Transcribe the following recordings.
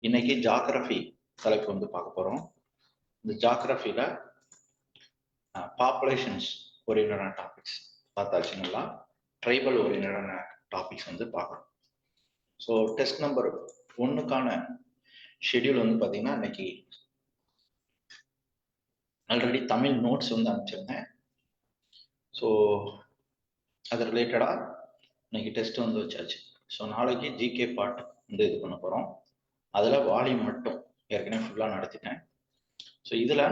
இன்னைக்கு ஜாகிரபி தலைப்பு வந்து பார்க்க போறோம். இந்த ஜாகிரபில பாப்புலேஷன்ஸ் ஓரியன்டான டாபிக்ஸ் பார்த்தாச்சுங்களா, ட்ரைபல் ஓரியன்டான டாபிக்ஸ் வந்து பார்க்கணும். ஸோ டெஸ்ட் நம்பர் 1க்கான ஷெடியூல் வந்து பார்த்தீங்கன்னா இன்னைக்கு ஆல்ரெடி தமிழ் நோட்ஸ் வந்து அனுப்பிச்சிருந்தேன். ஸோ அது ரிலேட்டடாக இன்னைக்கு டெஸ்ட் வந்து வச்சாச்சு. ஸோ நாளைக்கு ஜிகே பார்ட் வந்து இது பண்ண போகிறோம். அதில் வால்யூம் மட்டும் ஏற்கனவே ஃபுல்லாக நடத்திட்டேன். ஸோ இதில்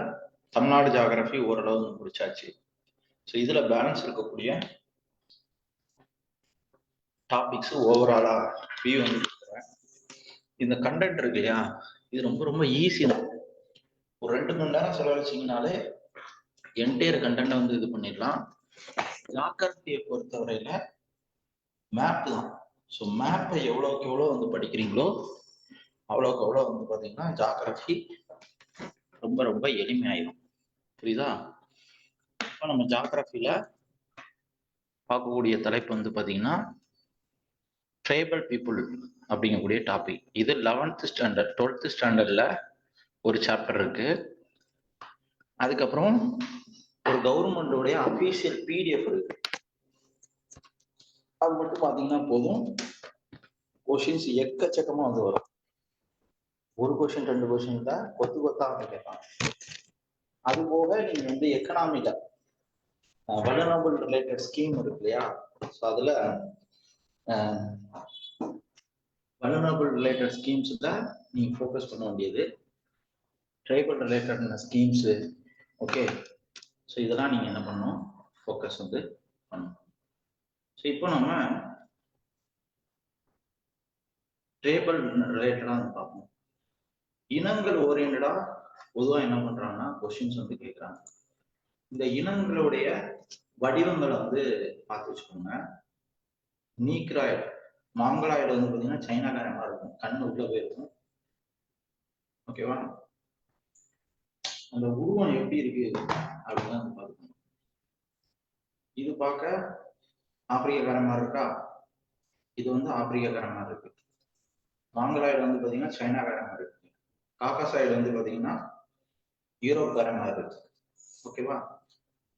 தமிழ்நாடு ஜியாகிரபி ஓரளவு வந்து முடிச்சாச்சு. ஸோ இதில் பேலன்ஸ் இருக்கக்கூடிய டாபிக்ஸ் ஓவராலாக வியூ வந்து கொடுக்குறேன். இந்த கண்டென்ட் இருக்கு இல்லையா, இது ரொம்ப ரொம்ப ஈஸி தான். ஒரு 2 மணி நேரம் செலவழிச்சிங்கனாலே என்டையர் கண்டென்ட்டை வந்து இது பண்ணிடலாம். ஜியாகிரபியை பொறுத்தவரையில மேப் தான். ஸோ மேப்பை எவ்வளோக்கு எவ்வளோ வந்து படிக்கிறீங்களோ அவ்வளோக்கு எவ்வளோ வந்து பார்த்தீங்கன்னா ஜியாகிரபி ரொம்ப ரொம்ப எளிமையாயிடும். புரியுதா? இப்போ நம்ம ஜியாகிரபியில பார்க்கக்கூடிய தலைப்பு வந்து பார்த்தீங்கன்னா ட்ரைபல் பீப்புள் அப்படிங்கக்கூடிய டாபிக். இது 11th ஸ்டாண்டர்ட் 12th ஸ்டாண்டர்ட்ல ஒரு சாப்டர் இருக்கு. அதுக்கப்புறம் ஒரு கவர்மெண்டோடைய அபிஷியல் பிடிஎஃப் இருக்கு. அது மட்டும் பார்த்தீங்கன்னா போதும், கொஷின்ஸ் எக்கச்சக்கமா வந்து வரும். ஒரு கொஷின் 2 கொஷின் தான் கொத்து கொத்தா வந்து கேட்பாங்க. அது போக நீங்க வந்து எக்கனாமில வல்னரபிள் ரிலேட்டட் ஸ்கீம் இருக்கு இல்லையா, ஸோ அதுல வல்னரபிள் ரிலேட்டட் ஸ்கீம்ஸ்ல நீங்க ஃபோக்கஸ் பண்ண வேண்டியது, tribal related schemes. Okay, so இதெல்லாம் நீங்க என்ன பண்ணணும், ஃபோக்கஸ் வந்து பண்ணணும். ஸோ இப்போ நம்ம ட்ரைபல் ரிலேட்டடா வந்து பார்ப்போம். இனங்கள் ஓரியன்டா பொதுவாக என்ன பண்றாங்கன்னா கொஸ்டின்ஸ் வந்து கேட்குறாங்க. இந்த இனங்களுடைய வடிவங்களை வந்து பார்த்து வச்சுக்கோங்க. நீக்ராய்டு, மாங்கலாய்டு வந்து பார்த்தீங்கன்னா சைனாக்காரமா இருக்கும், கண்ணு உள்ள போயிருக்கும். ஓகேவா? அந்த உருவம் எப்படி இருக்கு அப்படின்னு வந்து பார்த்துக்கணும். இது பார்க்க ஆப்பிரிக்காரமா இருக்கா, இது வந்து ஆப்பிரிக்காரமா இருக்கு. மாங்கலாய்டு வந்து பார்த்தீங்கன்னா சைனாக்காரமா இருக்கு. காக்காசாய்டு வந்து பார்த்தீங்கன்னா யூரோப்காரமா இருக்கு. ஓகேவா?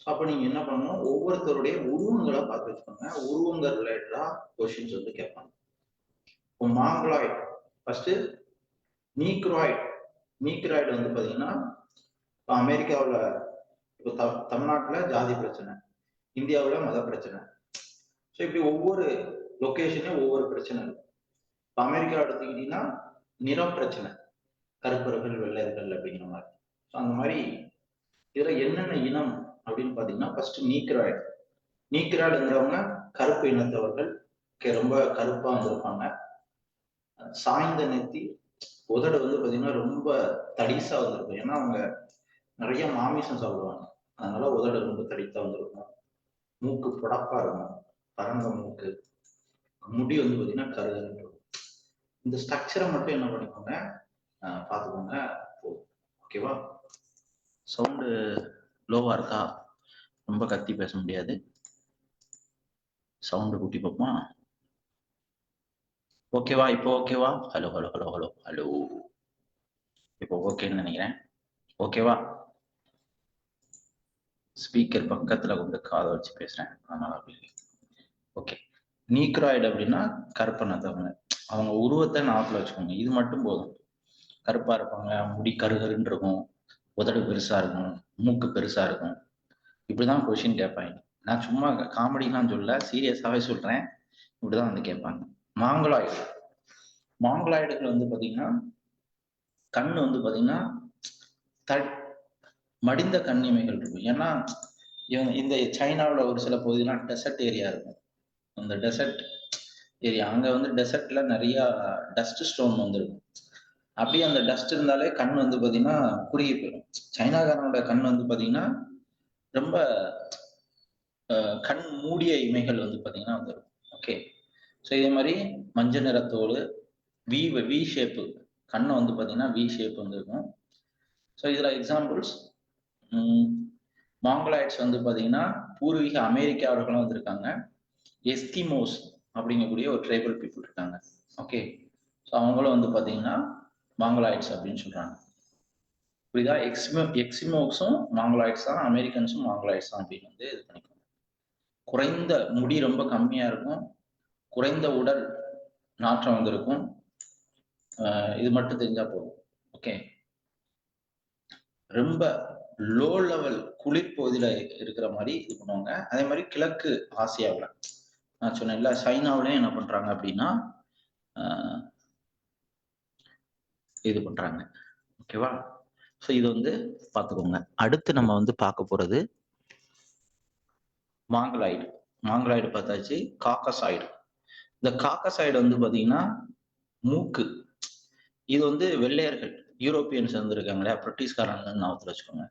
அப்ப நீங்க என்ன பண்ணணும், ஒவ்வொருத்தருடைய உருவங்களை பார்த்து வச்சுக்கோங்க. உருவங்கள் ரிலேட்டடா கொஸ்டின்ஸ் வந்து கேட்பாங்க. இப்போ மாங்கலாய்டு ஃபர்ஸ்ட், நீக்ராய்டு. நீக்ராய்டு வந்து பாத்தீங்கன்னா இப்போ அமெரிக்காவில், இப்போ தமிழ்நாட்டில் ஜாதி பிரச்சனை, இந்தியாவில் மத பிரச்சனை. ஸோ இப்படி ஒவ்வொரு லொக்கேஷன்லையும் ஒவ்வொரு பிரச்சனை இருக்கும். இப்போ அமெரிக்கா எடுத்துக்கிட்டீங்கன்னா நிறம் பிரச்சனை, கருப்பர்கள் வெள்ளையர்கள் அப்படிங்கிற மாதிரி. ஸோ அந்த மாதிரி இதில் என்னென்ன இனம் அப்படின்னு பார்த்தீங்கன்னா ஃபர்ஸ்ட் நீக்ராய்டு. நீக்ராய்டுங்கிறவங்க கருப்பு இனத்தவர்கள், ரொம்ப கருப்பா வந்திருப்பாங்க, சாய்ந்த நெத்தி, உதடு வந்து பார்த்தீங்கன்னா ரொம்ப தடிசா வந்திருக்கும். ஏன்னா அவங்க நிறைய மாமிசம் சாப்பிடுவாங்க, அதனால உதடு ரொம்ப தடித்தா வந்திருக்கும். மூக்கு புடப்பா இருக்கும், பரந்த மூக்கு, முடி வந்து பார்த்தீங்கன்னா கருகருன்னு இருக்கும். இந்த ஸ்ட்ரக்சரை மட்டும் என்ன பண்ணிக்கோங்க, பார்த்துக்கோங்க. ஓகேவா? சவுண்டு லோவா இருக்கா? ரொம்ப கத்தி பேச முடியாது, சவுண்டு கூட்டி பார்ப்போமா? ஓகேவா? இப்போ ஓகேவா? Hello hello hello hello hello, இப்போ ஓகேன்னு நினைக்கிறேன். ஓகேவா? ஸ்பீக்கர் பக்கத்துல கொண்டு காதை வச்சு பேசுறேன், அதனால அப்படி. ஓகே. நீக்ராய்டு அப்படின்னா கருப்பனத்தவங்க. அவங்க உருவத்தை நாக்கில் வச்சுக்கோங்க, இது மட்டும் போதும். கருப்பா இருப்பாங்க, முடி கருகருன்னு இருக்கும், உதடு பெருசா இருக்கும், மூக்கு பெருசா இருக்கும். இப்படிதான் கொஸ்டின் கேட்பாங்க. நான் சும்மா காமெடிலாம் சொல்ல, சீரியஸாவே சொல்றேன். இப்படிதான் வந்து கேட்பாங்க. மாங்கலாய்டு. மாங்கலாய்டுகள் வந்து பாத்தீங்கன்னா கண்ணு வந்து பாத்தீங்கன்னா மடிந்த கண்ணிமைகள் இருக்கும். ஏன்னா இவங்க இந்த சைனாவில் ஒரு சில பகுதியெல்லாம் டெசர்ட் ஏரியா இருக்கும். அந்த டெசர்ட் ஏரியா, அங்க வந்து டெசர்ட்ல நிறைய டஸ்ட் ஸ்டோன் வந்துருக்கும். அப்படியே அந்த டஸ்ட் இருந்தாலே கண் வந்து பாத்தீங்கன்னா குறுகி போயிடும். சைனாக்காரனோட கண் வந்து பாத்தீங்கன்னா ரொம்ப கண் மூடிய இமைகள் வந்து பாத்தீங்கன்னா வந்துடும். ஓகே. ஸோ இதே மாதிரி மஞ்சள் நிறத்தோடு வி ஷேப்பு கண்ணை வந்து பாத்தீங்கன்னா வி ஷேப் வந்துருக்கும். ஸோ இதுல எக்ஸாம்பிள்ஸ், மாங்கலாய்ட்ஸ் வந்து பாத்தீங்கன்னா பூர்வீக அமெரிக்காவர்களும் வந்திருக்காங்க. எஸ்கிமோஸ் அப்படிங்கக்கூடிய ஒரு ட்ரைபல் பீப்புள் இருக்காங்க. ஓகே. ஸோ அவங்களும் வந்து பாத்தீங்கன்னா மாங்கலாய்ட்ஸ் அப்படின்னு சொல்றாங்க. புரியுதா? எக்ஸிமோக்ஸும் மாங்கலாய்ட்ஸ் தான், அமெரிக்கன்ஸும் மாங்கலாய்ட்ஸ் தான் அப்படின்னு வந்து இது பண்ணிக்கணும். குறைந்த முடி ரொம்ப கம்மியா இருக்கும், குறைந்த உடல் நாற்றம் வந்திருக்கும். இது மட்டும் தெரிஞ்சா போதும். ஓகே. ரொம்ப லோ லெவல் குளிர் பகுதியில இருக்கிற மாதிரி இது பண்ணுவாங்க. அதே மாதிரி கிழக்கு ஆசியாவில் நான் சொன்னேன்ல, சைனாவிலையும் என்ன பண்றாங்க அப்படின்னா இது பண்றாங்க. ஓகேவா? ஸோ இது வந்து பார்த்துக்கோங்க. அடுத்து நம்ம வந்து பார்க்க போறது மாங்கலாய்டு. மாங்கலாய்டு பார்த்தாச்சு. காக்கசாய்டு. இந்த காக்கசாய்டு வந்து பாத்தீங்கன்னா மூக்கு. இது வந்து வெள்ளையர்கள் யூரோப்பியன்ஸ் வந்திருக்காங்க இல்லையா, பிரிட்டிஷ்காரங்க ஞாபகத்துல வச்சுக்கோங்க.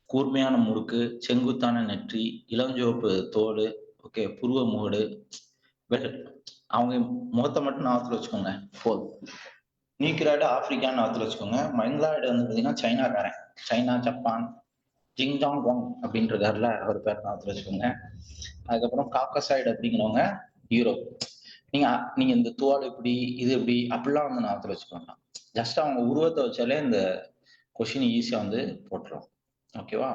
கூர்மையான முறுக்கு, செங்குத்தான நெற்றி, இளஞ்சிவப்பு தோல், ஓகே, புருவ முகடு, அவங்க முகத்தை மட்டும் ஞாபகத்துல வச்சுக்கோங்க போதும். நீக்ராய்டு ஆப்பிரிக்கான்னு ஞாபகத்துல வச்சுக்கோங்க. மங்கலாய்டு வந்து பாத்தீங்கன்னா சைனாக்காரன், சைனா, ஜப்பான், ஜிங்ஜாங் வாங் அப்படின்றதாருல அவர் பேர் ஞாபகத்துல வச்சுக்கோங்க. அதுக்கப்புறம் காக்கசாய்டு அப்படிங்கிறவங்க யூரோப். நீங்க இந்த தோல் எப்படி, இது எப்படி அப்படிலாம் வந்து ஞாபகத்துல வச்சுக்கோங்க. ஜஸ்ட் அவங்க உருவத்தை வச்சாலே இந்த கொஸ்டின் ஈஸியா வந்து போட்டுரும். ஓகேவா?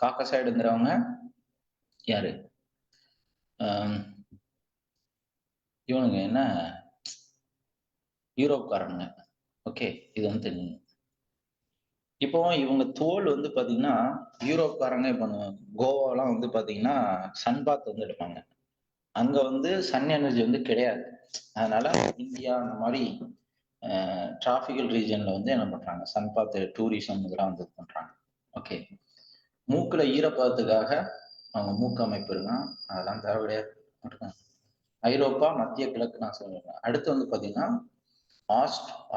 காக்கசாய்டுங்கிறவங்க யாரு? இவனுங்க என்ன, யூரோப்காரங்க. ஓகே, இது வந்து தெரியும். இப்போ இவங்க தோல் வந்து பாத்தீங்கன்னா யூரோப்காரங்க இப்போ கோவாலாம் வந்து பாத்தீங்கன்னா சன் பாத் வந்து எடுப்பாங்க. அங்க வந்து சன் எனர்ஜி வந்து கிடையாது. அதனால இந்தியா அந்த மாதிரி டிராபிக்கல் ரீஜன்ல வந்து என்ன பண்றாங்க, சன் பாத் டூரிசம் இதெல்லாம் வந்து பண்றாங்க. ஓகே. மூக்குல ஈரப்பதத்துக்காக அவங்க மூக்கு அமைப்பு இருக்கான், அதெல்லாம் தேவையாது. ஐரோப்பா, மத்திய கிழக்கு நான் சொல்லுவேன். அடுத்து வந்து பாத்தீங்கன்னா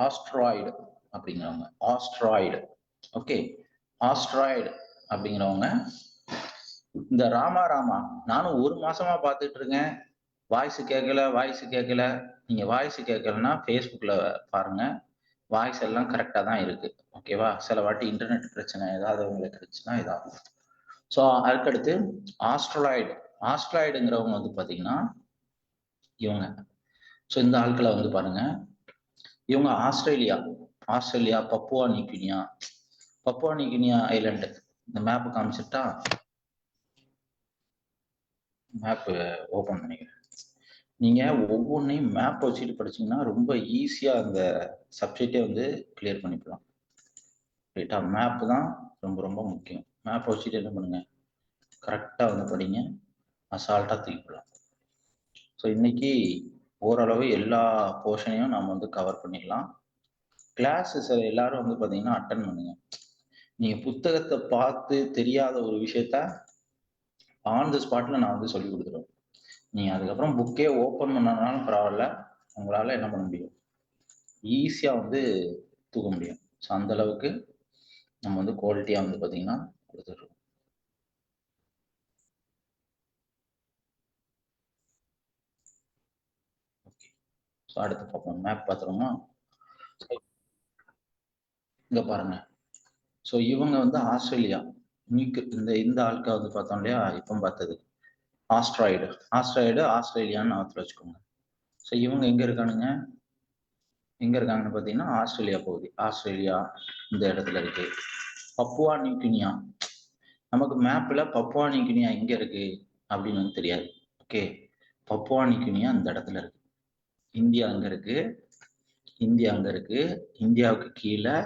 ஆஸ்ட்ராய்டு அப்படிங்கிறவங்க. ஆஸ்ட்ராய்டு. ஓகே. ஆஸ்ட்ராய்டு அப்படிங்கிறவங்க இந்த ராமா நானும் ஒரு மாசமா பார்த்துட்டு இருக்கேன், வாய்ஸ் கேட்கல. நீங்க வாய்ஸ் கேட்கலன்னா ஃபேஸ்புக்ல பாருங்க, வாய்ஸ் எல்லாம் கரெக்டா தான் இருக்கு. ஓகேவா? சில வாட்டி இன்டர்நெட் பிரச்சனை ஏதாவது உங்களுக்கு இருந்துச்சுன்னா இதாகும். ஸோ அதுக்கடுத்து ஆஸ்ட்ராய்டுங்கிறவங்க வந்து பாத்தீங்கன்னா இவங்க. ஸோ இந்த ஆட்களை வந்து பாருங்க, இவங்க ஆஸ்திரேலியா, பப்புவா நியூகினியா ஐலண்டு. இந்த மேப் காமிச்சிட்டா, மேப் ஓபன் பண்ணிக்கிறேன். நீங்க ஒவ்வொன்றையும் மேப் வச்சுட்டு படிச்சீங்கன்னா ரொம்ப ஈஸியா அந்த சப்ஜெக்டே வந்து கிளியர் பண்ணிக்கலாம். ரைட்டா? மேப் தான் ரொம்ப ரொம்ப முக்கியம். மேப் வச்சுட்டு என்ன பண்ணுங்க, கரெக்டா வந்து படிங்க, அசால்ட்டா தூக்கிக்கலாம். ஸோ இன்னைக்கு ஓரளவு எல்லா போர்ஷனையும் நம்ம வந்து கவர் பண்ணிடலாம். கிளாஸஸ் எல்லாரும் வந்து பாத்தீங்கன்னா அட்டன் பண்ணுங்க. நீங்க புத்தகத்தை பார்த்து தெரியாத ஒரு விஷயத்த ஆன் தி ஸ்பாட்ல நான் வந்து சொல்லி கொடுத்துருவேன். நீங்க அதுக்கப்புறம் புக்கே ஓப்பன் பண்ணனாலும் பரவாயில்ல, உங்களால என்ன பண்ண முடியும், ஈஸியா வந்து தூக்க முடியும். ஸோ அந்த அளவுக்கு நம்ம வந்து குவாலிட்டியா வந்து பாத்தீங்கன்னா கொடுத்துருக்கோம். ஓகே. ஸோ அடுத்து பார்ப்போம். மேப் பார்த்துருவோமா? இங்க பாருங்க. ஸோ இவங்க வந்து ஆஸ்திரேலியா. இந்த ஆட்களை வந்து பார்த்தோம் இல்லையா, இப்போ பார்த்தது ஆஸ்ட்ராய்டு ஆஸ்திரேலியான்னு ஞாபகத்தில் வச்சுக்கோங்க. ஸோ இவங்க எங்க இருக்காங்கன்னு பார்த்தீங்கன்னா ஆஸ்திரேலியா பகுதி. ஆஸ்திரேலியா இந்த இடத்துல இருக்கு. பப்புவா நியூகினியா, நமக்கு மேப்ல பப்புவா நியூகினியா எங்க இருக்கு அப்படின்னு வந்து தெரியாது. ஓகே. பப்புவா நியூகினியா இந்த இடத்துல இருக்கு. இந்தியா அங்க இருக்கு, இந்தியாவுக்கு கீழே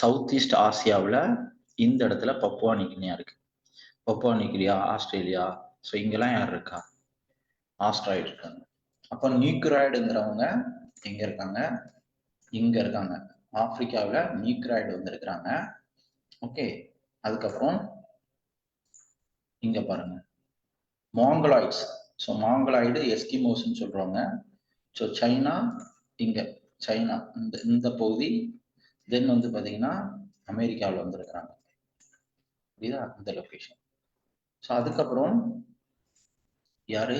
சவுத் ஈஸ்ட் ஆசியாவில் இந்த இடத்துல பப்புவா நியூகினியா இருக்கு. Papua New Guinea, Australia. ஸோ இங்கெல்லாம் யார் இருக்கா, ஆஸ்ட்ராய்டு இருக்காங்க. அப்போ நியூக்ராய்டுங்கிறவங்க எங்க இருக்காங்க, இங்க இருக்காங்க. ஆப்பிரிக்காவில் நியூக்ராய்டு வந்து இருக்கிறாங்க. ஓகே. அதுக்கப்புறம் இங்க பாருங்க, மாங்கலாய்ட்ஸ். ஸோ மாங்கலாய்டு எஸ்கிமோஸ்ன்னு சொல்றாங்க. ஸோ சைனா, இங்க சைனா இந்த பகுதி. தென் வந்து பாத்தீங்கன்னா அமெரிக்காவில் வந்து இருக்கிறாங்க. புரியுதா? இந்த லொகேஷன். ஸோ அதுக்கப்புறம் யாரு,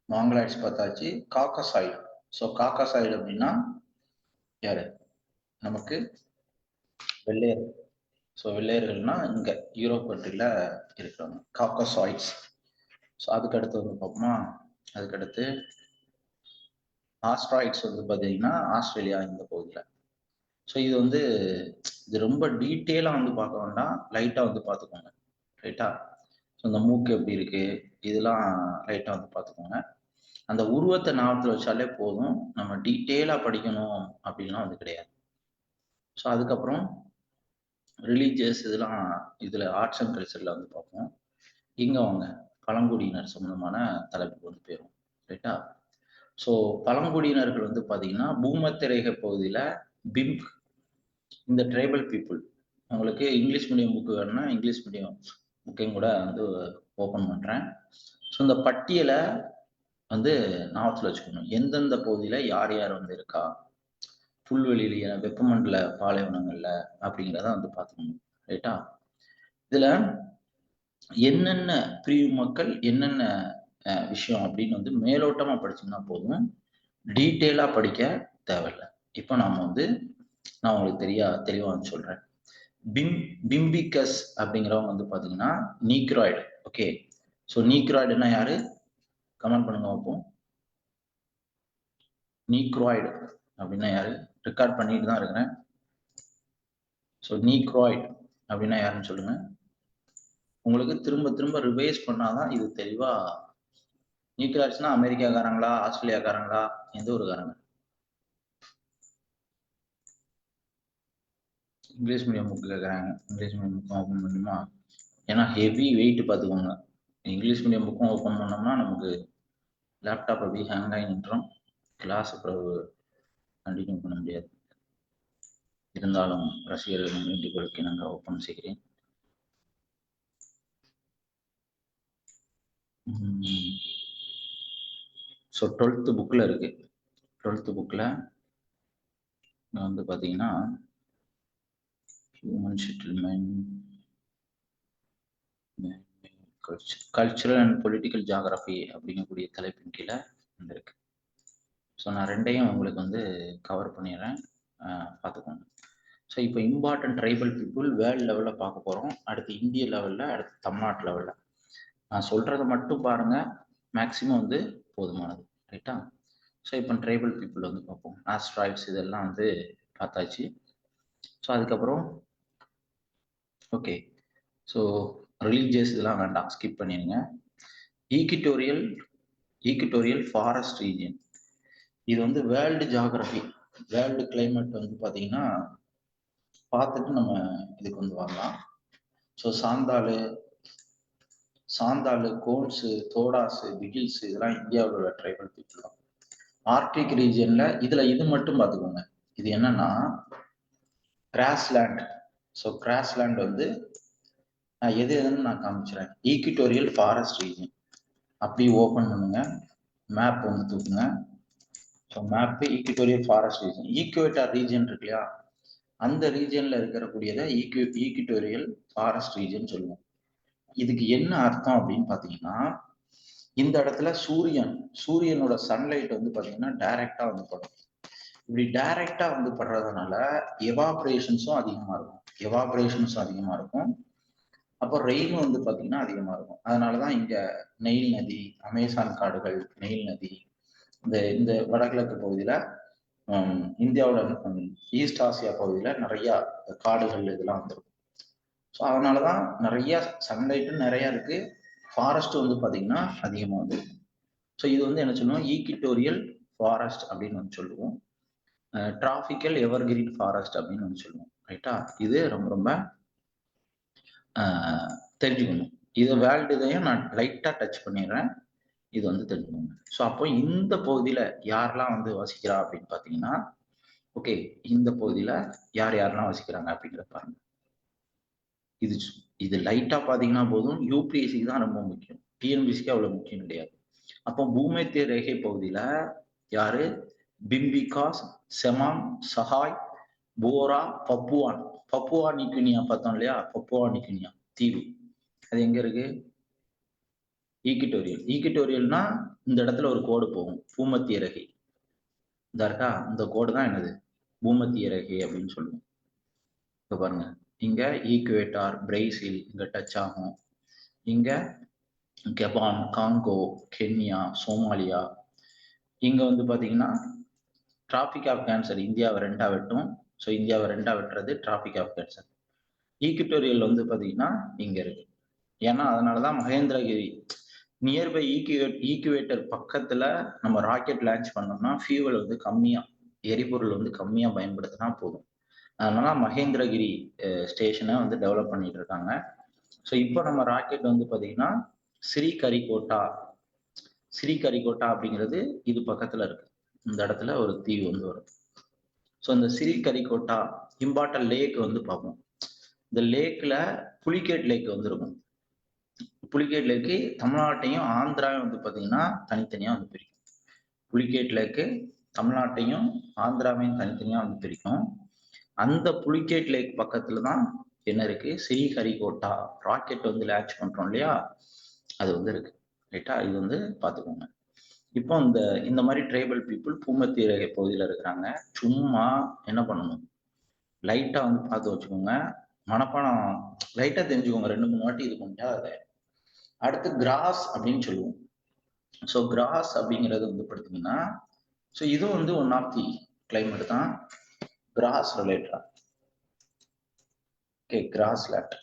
மாங்கலாய்ட்ஸ் பார்த்தாச்சு. காக்கசாய்டு. ஸோ காக்கசாய்டு அப்படின்னா யாரு, நமக்கு வெள்ளையர். ஸோ வெள்ளையர்கள்னா இங்க யூரோப் கண்ட்ரில இருக்கிறவங்க காக்கசாய்ட்ஸ். ஸோ அதுக்கு அடுத்து வந்து பார்ப்போமா, அதுக்கடுத்து ஆஸ்ட்ராய்ட்ஸ் வந்து பார்த்தீங்கன்னா ஆஸ்திரேலியா இந்த பகுதியில். ஸோ இது வந்து இது ரொம்ப டீட்டெயிலா வந்து பார்க்க வேண்டாம், லைட்டா வந்து பார்த்துக்கோங்க. ரைட்டா? ஸோ இந்த மூக்கு எப்படி இருக்கு, இதெல்லாம் லைட்டா வந்து பார்த்துக்கோங்க. அந்த உருவத்தை ஞாபகத்துல வச்சாலே போதும். நம்ம டீட்டெயிலா படிக்கணும் அப்படின்லாம் வந்து கிடையாது. ஸோ அதுக்கப்புறம் ரிலீஜியஸ் இதெல்லாம் இதுல ஆர்ட்ஸ் அண்ட் கல்ச்சர்ல வந்து பார்ப்போம். இங்க வாங்க, பழங்குடியினர் சம்பந்தமான தலைப்புக்கு வந்து போயிரும். ரைட்டா? ஸோ பழங்குடியினர்கள் வந்து பார்த்தீங்கன்னா, பூமத்திய பகுதியில பிம்ப் இந்த ட்ரைபல் பீப்புள். உங்களுக்கு இங்கிலீஷ் மீடியம் புக் வேணும்னா, இங்கிலீஷ் மீடியம் புக்கையும் கூட வந்து ஓப்பன் பண்றேன். ஸோ இந்த பட்டியல வந்து ஞாபகத்துல வச்சுக்கணும். எந்தெந்த பகுதியில யார் யார் வந்து இருக்கா? புல்வெளியில, வெப்பமண்டல பாலைவனங்கள்ல அப்படிங்கிறத வந்து பார்த்துக்கணும். ரைட்டா? இதுல என்னென்ன பிரிவு மக்கள், என்னென்ன விஷயம் அப்படின்னு வந்து மேலோட்டமா படிச்சீங்கன்னா போதும். டீட்டெயிலா படிக்க தேவையில்ல. இப்ப நாம வந்து நான் உங்களுக்கு தெளிவா வந்து சொல்றேன். பிம்பிகஸ் அப்படிங்கிறவங்க வந்து பாத்தீங்கன்னா நீக்ராய்டு. ஓகே. ஸோ நீக்ராய்டுன்னா யாரு? கமெண்ட் பண்ணுங்க பார்ப்போம். நீக்ராய்டு அப்படின்னா யாரு? ரெக்கார்ட் பண்ணிட்டு தான் இருக்கிறேன். ஸோ நீக்ராய்டு அப்படின்னா யாருன்னு சொல்லுங்க. உங்களுக்கு திரும்ப திரும்ப ரிவைஸ் பண்ணாதான் இது தெளிவா. நியூக்ளியர்ஸ்னா அமெரிக்காக்காரங்களா, ஆஸ்திரேலியாக்காரங்களா, எந்த ஊருக்காரங்க? இங்கிலீஷ் மீடியம் புக் கேட்குறாங்க. இங்கிலீஷ் மீடியம் புக்கும் ஓப்பன் பண்ணுமா? ஏன்னா ஹெவி வெயிட் பார்த்துக்கோங்க. இங்கிலீஷ் மீடியம் புக்கும் ஓப்பன் பண்ணோம்னா நமக்கு லேப்டாப் அப்படி ஹேங் ஆகி நின்றோம். கிளாஸ் பிறகு கண்டினியூ பண்ண முடியாது. இருந்தாலும் ரசிகர்களின் வேண்டுகோளுக்கு நாங்கள் ஓப்பன் செய்கிறேன். ஸோ 12th புக்கில் இருக்கு. 12th புக்கில் வந்து பார்த்தீங்கன்னா human settlement, cultural and political geography அப்படிங்கக்கூடிய தலைப்பின் கீழே இருக்கு. ஸோ நான் ரெண்டையும் உங்களுக்கு வந்து கவர் பண்ணிடுறேன், பார்த்துக்கோங்க. ஸோ இப்போ இம்பார்ட்டன்ட் ட்ரைபல் பீப்புள் வேர்ல்டு லெவலில் பார்க்க போகிறோம். அடுத்து இந்திய லெவலில், அடுத்து தமிழ்நாட்டு லெவலில். நான் சொல்கிறத மட்டும் பாருங்கள், மேக்ஸிமம் வந்து போதுமானது. ரைட்டா? ஸோ இப்போ ட்ரைபல் பீப்புள் வந்து பார்ப்போம். ஆஸ்ட்ராய்ட்ஸ் இதெல்லாம் வந்து பார்த்தாச்சு. ஸோ அதுக்கப்புறம் ஓகே. ஸோ ரிலீஜியஸ் இதெல்லாம் வேண்டாம், ஸ்கிப் பண்ணிடுங்க. Equatorial forest region. இது வந்து வேர்ல்டு ஜியாகிரபி, வேர்ல்டு கிளைமேட் வந்து பார்த்தீங்கன்னா பார்த்துட்டு நம்ம இதுக்கு வந்து வரலாம். ஸோ சாந்தாலு, கோன்ஸு, தோடாஸு, பிகில்ஸு இதெல்லாம் இந்தியாவோட ட்ரைபல் பீப்புள் தான். ஆர்டிக் ரீஜியன்ல இதுல இது மட்டும் பார்த்துக்கோங்க. இது என்னன்னா கிராஸ்லேண்ட். ஸோ கிராஸ்லேண்ட் வந்து எது எதுன்னு நான் காமிச்சிடுறேன். ஈக்விட்டோரியல் ஃபாரஸ்ட் ரீஜியன் அப்படி ஓப்பன் பண்ணுங்க, மேப் வந்து தூக்குங்க. So map equatorial forest region, equator region இருக்கு இல்லையா, அந்த ரீஜன்ல இருக்கக்கூடியதை ஈக்விட்டோரியல் ஃபாரஸ்ட் ரீஜன் சொல்லுவோம். இதுக்கு என்ன அர்த்தம் அப்படின்னு பாத்தீங்கன்னா, இந்த இடத்துல சூரியனோட சன்லைட் வந்து பாத்தீங்கன்னா டைரக்டா வந்து படும். இப்படி டைரக்டா வந்து படுறதுனால எவாபரேஷன்ஸும் அதிகமா இருக்கும். அப்போ ரெயினும் வந்து பாத்தீங்கன்னா அதிகமா இருக்கும். அதனாலதான் இங்க நெயில் நதி, அமேசான் காடுகள், நெயில் நதி, இந்த வடகிழக்கு பகுதியில இந்தியாவோட ஈஸ்ட் ஆசியா பகுதியில நிறைய காடுகள் இதெல்லாம் வந்துருக்கும். ஸோ அதனாலதான் நிறைய சன்லைட்டும் நிறைய இருக்கு, ஃபாரஸ்ட் வந்து பாத்தீங்கன்னா அதிகமா வந்து. ஸோ இது வந்து என்ன சொல்லுவோம், ஈக்விட்டோரியல் ஃபாரஸ்ட் அப்படின்னு வந்து சொல்லுவோம். டிராபிக்கல் எவர்கிரீன் ஃபாரஸ்ட் அப்படின்னு வந்து சொல்லுவோம். ரைட்டா? இது ரொம்ப ரொம்ப தெரிஞ்சுக்கணும். இது வேர்ல்டு இதையும் நான் லைட்டா டச் பண்ணிடுறேன், இது வந்து தெரிஞ்சுக்கணும். ஸோ அப்போ இந்த பகுதியில யாரெல்லாம் வந்து வசிக்கிறா அப்படின்னு பாத்தீங்கன்னா, ஓகே, இந்த பகுதியில யாரெல்லாம் வசிக்கிறாங்க அப்படிங்கிறத பாருங்க. இது லைட்டா பாத்தீங்கன்னா போதும், யூபிஎஸ்சிக்கு தான் ரொம்ப முக்கியம், டிஎன்பிஎஸ்சிக்கு அவ்வளவு முக்கியம் கிடையாது. அப்போ பூமத்திய ரேகை பகுதியில யாரு? பிம்பிகாஸ், செமாங், சஹாய், போரா, பப்புவா நியூகினியா பார்த்தோம் இல்லையா? பப்புவா நியூகினியா தீவு, அது எங்க இருக்கு? ஈக்விட்டோரியல்னா இந்த இடத்துல ஒரு கோடு போகும், பூமத்திய ரேகை. இந்த இருக்கா, இந்த கோடு தான் என்னது? பூமத்திய ரேகை அப்படின்னு சொல்லுவோம். இப்ப பாருங்க, இங்க ஈக்குவேட்டார், பிரேசில் இங்க டச் ஆகும். இங்க கெபான், காங்கோ, கென்யா, சோமாலியா. இங்க வந்து பாத்தீங்கன்னா டிராபிக் ஆஃப் கேன்சர் இந்தியாவை ரெண்டா வெட்டும். ஸோ இந்தியாவை ரெண்டா வெட்டுறது டிராபிக் ஆஃப் கேன்சர். ஈக்குட்டோரியல் வந்து பாத்தீங்கன்னா இங்க இருக்கு. ஏன்னா அதனாலதான் மகேந்திரகிரி நியர்பை ஈக்குவேட்டர் பக்கத்துல நம்ம ராக்கெட் லான்ச் பண்ணோம்னா ஃபியூவல் வந்து கம்மியா, எரிபொருள் வந்து கம்மியா பயன்படுத்தினா போதும். அதனால மகேந்திரகிரி ஸ்டேஷனை வந்து டெவலப் பண்ணிட்டு இருக்காங்க. ஸோ இப்போ நம்ம ராக்கெட் வந்து பாத்தீங்கன்னா ஸ்ரீஹரிகோட்டா அப்படிங்கிறது இது பக்கத்துல இருக்கு. இந்த இடத்துல ஒரு தீவு வந்து வரும். ஸோ இந்த ஸ்ரீஹரிகோட்டா இம்பார்ட்டன்ட் லேக் வந்து பார்ப்போம். இந்த லேக்ல புலிகேட் லேக் வந்து இருக்கும். புலிகேட் லேக்கு தமிழ்நாட்டையும் ஆந்திராவையும் வந்து பாத்தீங்கன்னா தனித்தனியா வந்து பிரிக்கும். புலிகேட் லேக்கு தமிழ்நாட்டையும் ஆந்திராவையும் தனித்தனியா வந்து பிரிக்கும். அந்த புலிகேட் லேக் பக்கத்துல தான் என்ன இருக்கு, ஸ்ரீஹரிகோட்டா ராக்கெட் வந்து லான்ச் பண்றோம் இல்லையா, அது வந்து இருக்கு. ரைட்டா, இது வந்து பாத்துக்கோங்க. இப்போ இந்த மாதிரி ட்ரைபல் பீப்புள் பூமத்திய ரேகை பகுதியில் இருக்கிறாங்க. சும்மா என்ன பண்ணணும், லைட்டா வந்து பார்த்து வச்சுக்கோங்க, மனப்பாடம் லைட்டா தெரிஞ்சுக்கோங்க, 2-3 வாட்டி இது பண்ணிட்டா அதை. அடுத்து கிராஸ் அப்படின்னு சொல்லுவோம். ஸோ கிராஸ் அப்படிங்கிறது வந்து பார்த்தீங்கன்னா, ஸோ இது வந்து ஒன் ஆஃப் தி கிளைமேட் தான் கிராஸ் ரிலேட்டடா. Okay, cross land.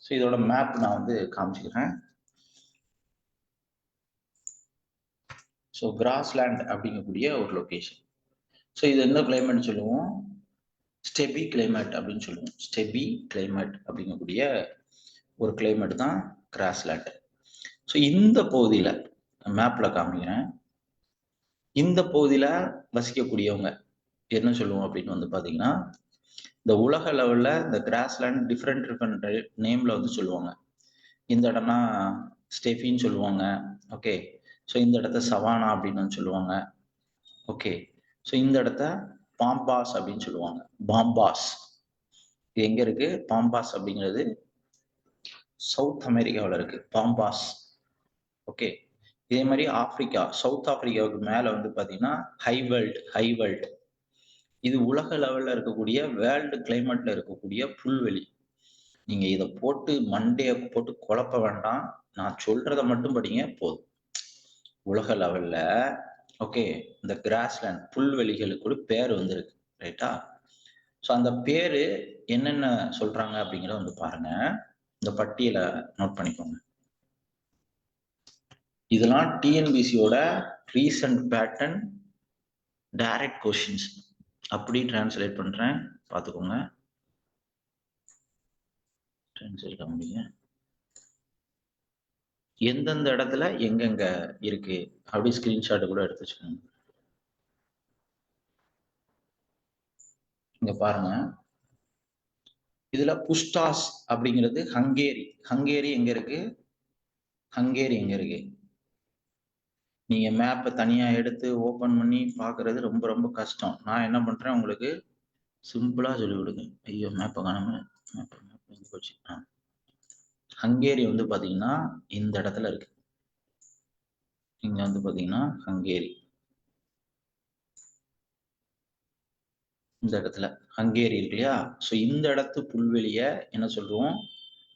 ஸோ இதோட மேப் நான் வந்து காமிச்சுக்கிறேன். ஸோ கிராஸ்லேண்ட் அப்படிங்கக்கூடிய ஒரு லொகேஷன். ஸோ இது என்ன கிளைமேட் சொல்லுவோம், ஸ்டெபி கிளைமேட் அப்படின்னு சொல்லுவோம். ஸ்டெபி கிளைமேட் அப்படிங்கக்கூடிய ஒரு கிளைமேட் தான் கிராஸ்லேண்ட். ஸோ இந்த பகுதியில் மேப்ல காமிக்கிறேன். இந்த பகுதியில் வசிக்கக்கூடியவங்க என்ன சொல்லுவோம் அப்படின்னு வந்து பார்த்தீங்கன்னா, இந்த உலக லெவலில் இந்த கிராஸ்லேண்ட் டிஃப்ரெண்ட் நேம்ல வந்து சொல்லுவாங்க. இந்த இடம்னா ஸ்டெஃபின்னு சொல்லுவாங்க. ஓகே, ஸோ இந்த இடத்த சவானா அப்படின்னு சொல்லுவாங்க. ஓகே, ஸோ இந்த இடத்த பாம்பாஸ் அப்படின்னு சொல்லுவாங்க. பாம்பாஸ் இது எங்க இருக்கு, பாம்பாஸ் அப்படிங்கிறது சவுத் அமெரிக்காவில் இருக்கு, பாம்பாஸ். ஓகே, இதே மாதிரி ஆப்பிரிக்கா, சவுத் ஆப்பிரிக்காவுக்கு மேல வந்து பாத்தீங்கன்னா ஹைவேல்ட். இது உலக லெவல்ல இருக்கக்கூடிய வேர்ல்டு கிளைமேட்ல இருக்கக்கூடிய புல்வெளி. நீங்க இதை போட்டு மண்டைய போட்டு குழப்ப வேண்டாம், நான் சொல்றதை மட்டும் படிங்க போதும். உலக லெவல்ல ஓகே, இந்த கிராஸ்லேண்ட் புல்வெளிகளுக்கு ஒரு பேர் வந்து இருக்கு. ரைட்டா, ஸோ அந்த பேரு என்னென்ன சொல்றாங்க அப்படிங்கிறத வந்து பாருங்க. இந்த பட்டியலை நோட் பண்ணிக்கோங்க. இதெல்லாம் டிஎன்பிசியோட ரீசன்ட் பேட்டர்ன் டைரக்ட் கொஸ்டின்ஸ், அப்படி டிரான்ஸ்லேட் பண்றேன், பார்த்துக்கோங்க. டிரான்ஸ்லேட் முடியுங்க, எந்தெந்த இடத்துல எங்கெங்க இருக்கு அப்படி ஸ்கிரீன்ஷாட் கூட எடுத்து வச்சுக்கோங்க. இங்க பாருங்க, இதுல புஸ்டாஸ் அப்படிங்கிறது ஹங்கேரி எங்க இருக்கு, எங்க இருக்கு. நீங்க மேப்பை தனியா எடுத்து ஓபன் பண்ணி பாக்குறது ரொம்ப ரொம்ப கஷ்டம். நான் என்ன பண்றேன், உங்களுக்கு சிம்பிளா சொல்லி கொடுங்க. ஐயோ மேப்பை காணாம, மேப் போச்சு. ஹங்கேரி வந்து பாத்தீங்கன்னா இந்த இடத்துல இருக்கு. இங்க வந்து பாத்தீங்கன்னா ஹங்கேரி இந்த இடத்துல ஹங்கேரி இருக்கு இல்லையா. ஸோ இந்த இடத்து புல்வெளிய என்ன சொல்லுவோம்,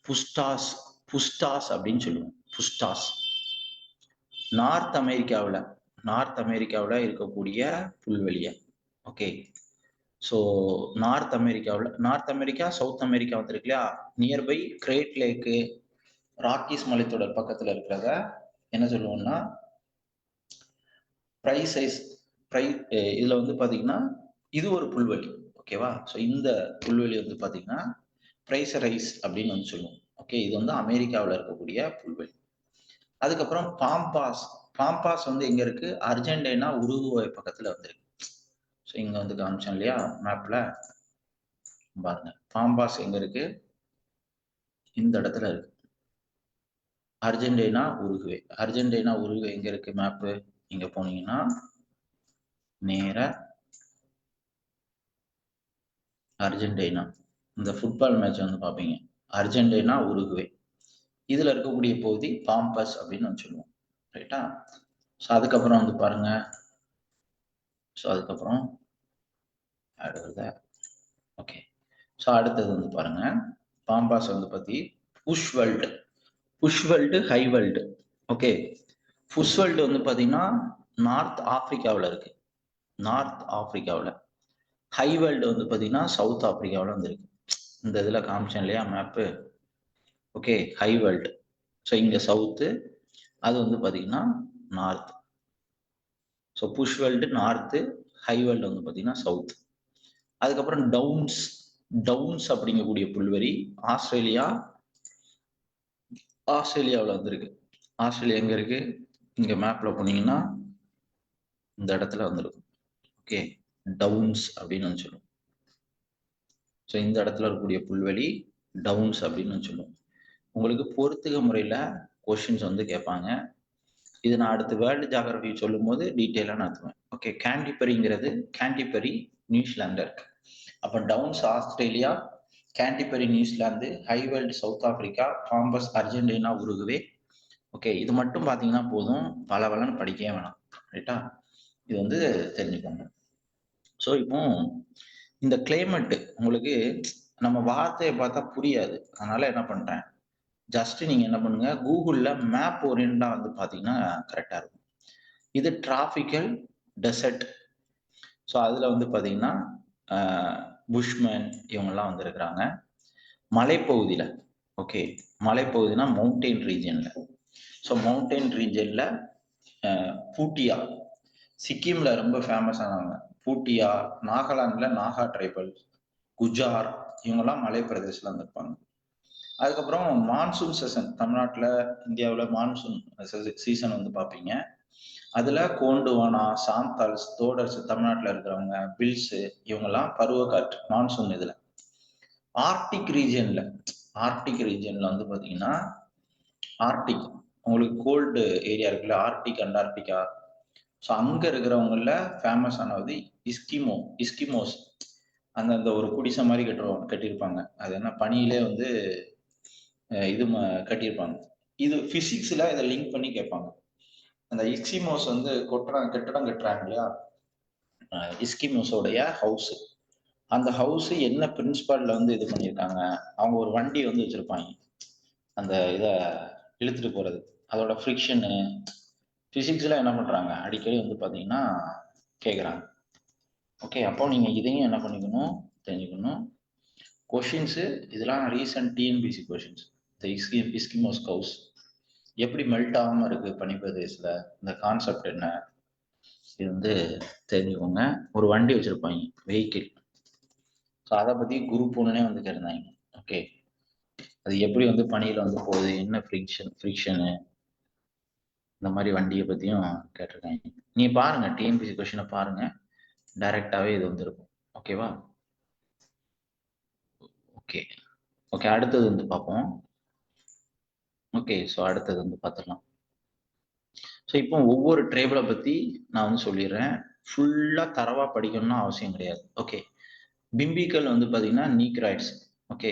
புஸ்டாஸ் அப்படின்னு சொல்லுவோம். புஸ்டாஸ் நார்த் அமெரிக்காவில் இருக்கக்கூடிய புல்வெளிய. Okay, so north America south America வந்துருக்கு இல்லையா, நியர்பை கிரேட் லேக்கு ராக்கிஸ் மலைத்தொடர் பக்கத்துல இருக்கிறத என்ன சொல்லுவோம்னா இதுல வந்து பாத்தீங்கன்னா இது ஒரு புல்வெளி. ஓகேவா, ஸோ இந்த புல்வெளி வந்து பாத்தீங்கன்னா பிரைசரைஸ் அப்படின்னு வந்து சொல்லுவோம். ஓகே, இது வந்து அமெரிக்காவில் இருக்கக்கூடிய புல்வெளி. அதுக்கப்புறம் பாம்பாஸ் வந்து எங்க இருக்கு, அர்ஜென்டினா உருகுவே பக்கத்துல வந்து இருக்கு. ஸோ இங்க வந்து காமிச்சோம் இல்லையா மேப்ல, பாருங்க பாம்பாஸ் எங்க இருக்கு, இந்த இடத்துல இருக்கு. அர்ஜென்டினா உருகுவே எங்க இருக்கு மேப்பு, இங்க போனீங்கன்னா நேர அர்ஜென்டினா இந்த ஃபுட்பால் மேட்ச் வந்து பார்ப்பீங்க, அர்ஜென்டினா உருகுவே இதுல இருக்கக்கூடிய பகுதி பாம்பஸ் அப்படின்னு சொல்லுவோம். ரைட்டா, ஸோ அதுக்கப்புறம் வந்து பாருங்க, ஸோ அதுக்கப்புறம் ஓகே, ஸோ அடுத்தது வந்து பாருங்க, பாம்பாஸ் வந்து பத்தி புஷ்வெல்ட் ஹைவெல்ட். ஓகே, புஷ்வெல்ட் வந்து பாத்தீங்கன்னா நார்த் ஆப்பிரிக்காவில் இருக்கு. ஹை வேர்ல்டு வந்து பார்த்தீங்கன்னா சவுத் ஆப்பிரிக்காவில் வந்துருக்கு. இந்த இதில் காமிச்சேன் இல்லையா map. Okay, high world. So இங்கே சவுத்து, அது வந்து பார்த்தீங்கன்னா north. So push world north, high world வந்து பார்த்தீங்கன்னா சவுத். அதுக்கப்புறம் டவுன்ஸ். டவுன்ஸ் அப்படிங்கக்கூடிய புல்வெளி ஆஸ்திரேலியாவில் வந்துருக்கு. ஆஸ்திரேலியா எங்க இருக்கு? இங்க மேப்ல போனீங்கன்னா இந்த இடத்துல வந்துருக்கும். ஓகே, டவுன்ஸ் அப்படின்னு சொல்லுவோம். ஸோ இந்த இடத்துல இருக்கக்கூடிய புல்வெளி டவுன்ஸ் அப்படின்னு சொல்லுவோம். உங்களுக்கு பொறுத்துக முறையில கொஸ்டின்ஸ் வந்து கேட்பாங்க. இது நான் அடுத்து வேர்ல்டு ஜியோகிராஃபி சொல்லும் போது டீட்டெயிலாக நடத்துவேன். ஓகே, கேண்டிபரி நியூசிலாந்து இருக்கு. அப்போ Downs Australia, Canterbury New Zealand, high veld south Africa, pampas Argentina, Uruguay. Okay, இது மட்டும் பார்த்தீங்கன்னா போதும், பலன்னு படிக்கவே வேணாம். ரைட்டா? இது வந்து தெரிஞ்சுக்கோங்க. ஸோ இப்போ இந்த கிளைமேட் உங்களுக்கு நம்ம வார்த்தையை பார்த்தா புரியாது. அதனால என்ன பண்றேன், ஜஸ்ட் நீங்க என்ன பண்ணுங்க, கூகுள்ல மேப் ஓரியன்டா வந்து பாத்தீங்கன்னா கரெக்டா இருக்கும். இது டிராபிக்கல் டெசர்ட். ஸோ அதுல வந்து பாத்தீங்கன்னா புஷ்மேன் இவங்கெல்லாம் வந்திருக்கிறாங்க மலைப்பகுதியில. ஓகே, மலைப்பகுதினா மவுண்டெயின் ரீஜன்ல. ஸோ மவுண்டெயின் ரீஜன்ல பூட்டியா, சிக்கிம்ல ரொம்ப ஃபேமஸ் ஆனவங்க பூட்டியா, நாகாலாந்துல நாகா ட்ரைபல், குஜார், இவங்கெல்லாம் மலை பிரதேசத்துல வந்திருப்பாங்க. அதுக்கப்புறம் மான்சூன் சீசன் தமிழ்நாட்டில், இந்தியாவில் மான்சூன் சீசன் வந்து பார்ப்பீங்க. அதுல கோண்டுவானா, சாந்தால்ஸ், தோடர்ஸ் தமிழ்நாட்டில் இருக்கிறவங்க, பில்ஸ், இவங்கெல்லாம் பருவ காற்று மான்சூன். இதுல ஆர்டிக் ரீஜன்ல வந்து பாத்தீங்கன்னா ஆர்டிக் உங்களுக்கு கோல்டு ஏரியா இருக்குல்ல, ஆர்டிக் அண்டார்டிகா. ஸோ அங்க இருக்கிறவங்கள ஃபேமஸ் ஆனது இஸ்கிமோஸ். அந்த ஒரு குடிசை மாதிரி கட்டியிருப்பாங்க. அது என்ன பனியிலே வந்து இது கட்டியிருப்பாங்க. இது பிசிக்ஸ்ல இதை லிங்க் பண்ணி கேட்பாங்க. அந்த இஸ்கிமோஸ் வந்து கட்டடம் கட்டுறாங்க இல்லையா, இஸ்கிமோஸோடைய ஹவுஸ். அந்த ஹவுஸ் என்ன பிரின்சிபால்ல வந்து இது பண்ணியிருக்காங்க, அவங்க ஒரு வண்டி வந்து வச்சிருப்பாங்க அந்த இதை இழுத்துட்டு போறது. அதோட ஃப்ரிக்ஷனு பிசிக்ஸ்ல என்ன பண்றாங்க அடிக்கடி வந்து பாத்தீங்கன்னா கேட்குறாங்க. ஓகே, அப்போ நீங்க இதையும் என்ன பண்ணிக்கணும், தெரிஞ்சுக்கணும். கொஷின்ஸு இதெல்லாம் ரீசன்ட் டிஎன்பிசி கொஷின்ஸ். இந்த இஸ்கிமோஸ் ஹவுஸ் எப்படி மெல்ட் ஆகாம இருக்கு பனிப்பிரதேசத்துல, இந்த கான்செப்ட் என்ன, இது வந்து தெரிஞ்சுக்கோங்க. ஒரு வண்டி வச்சிருப்பாங்க, வெஹிக்கிள். ஸோ அதை பத்தி குரூப் ஒன்றுனே வந்து கேட்டிருந்தாங்க. ஓகே, அது எப்படி வந்து பனியில வந்து போகுது, என்ன ஃப்ரிக்ஷனு, இந்த மாதிரி வண்டியை பத்தியும் கேட்டிருக்காங்க. நீ பாருங்க டிஎன்பிசி கொஸ்டினை பாருங்க, டைரக்டாவே இது வந்து இருக்கும். ஓகேவா? ஓகே ஓகே, அடுத்தது வந்து பார்ப்போம். ஓகே, ஸோ அடுத்தது வந்து பார்த்துடலாம். ஸோ இப்போ ஒவ்வொரு ட்ரைபிளை பத்தி நான் வந்து சொல்லிடுறேன். ஃபுல்லா தரவா படிக்கணும்னு அவசியம் கிடையாது. ஓகே, பிம்பிக்கள் வந்து பாத்தீங்கன்னா நீக்ராய்ட்ஸ். ஓகே,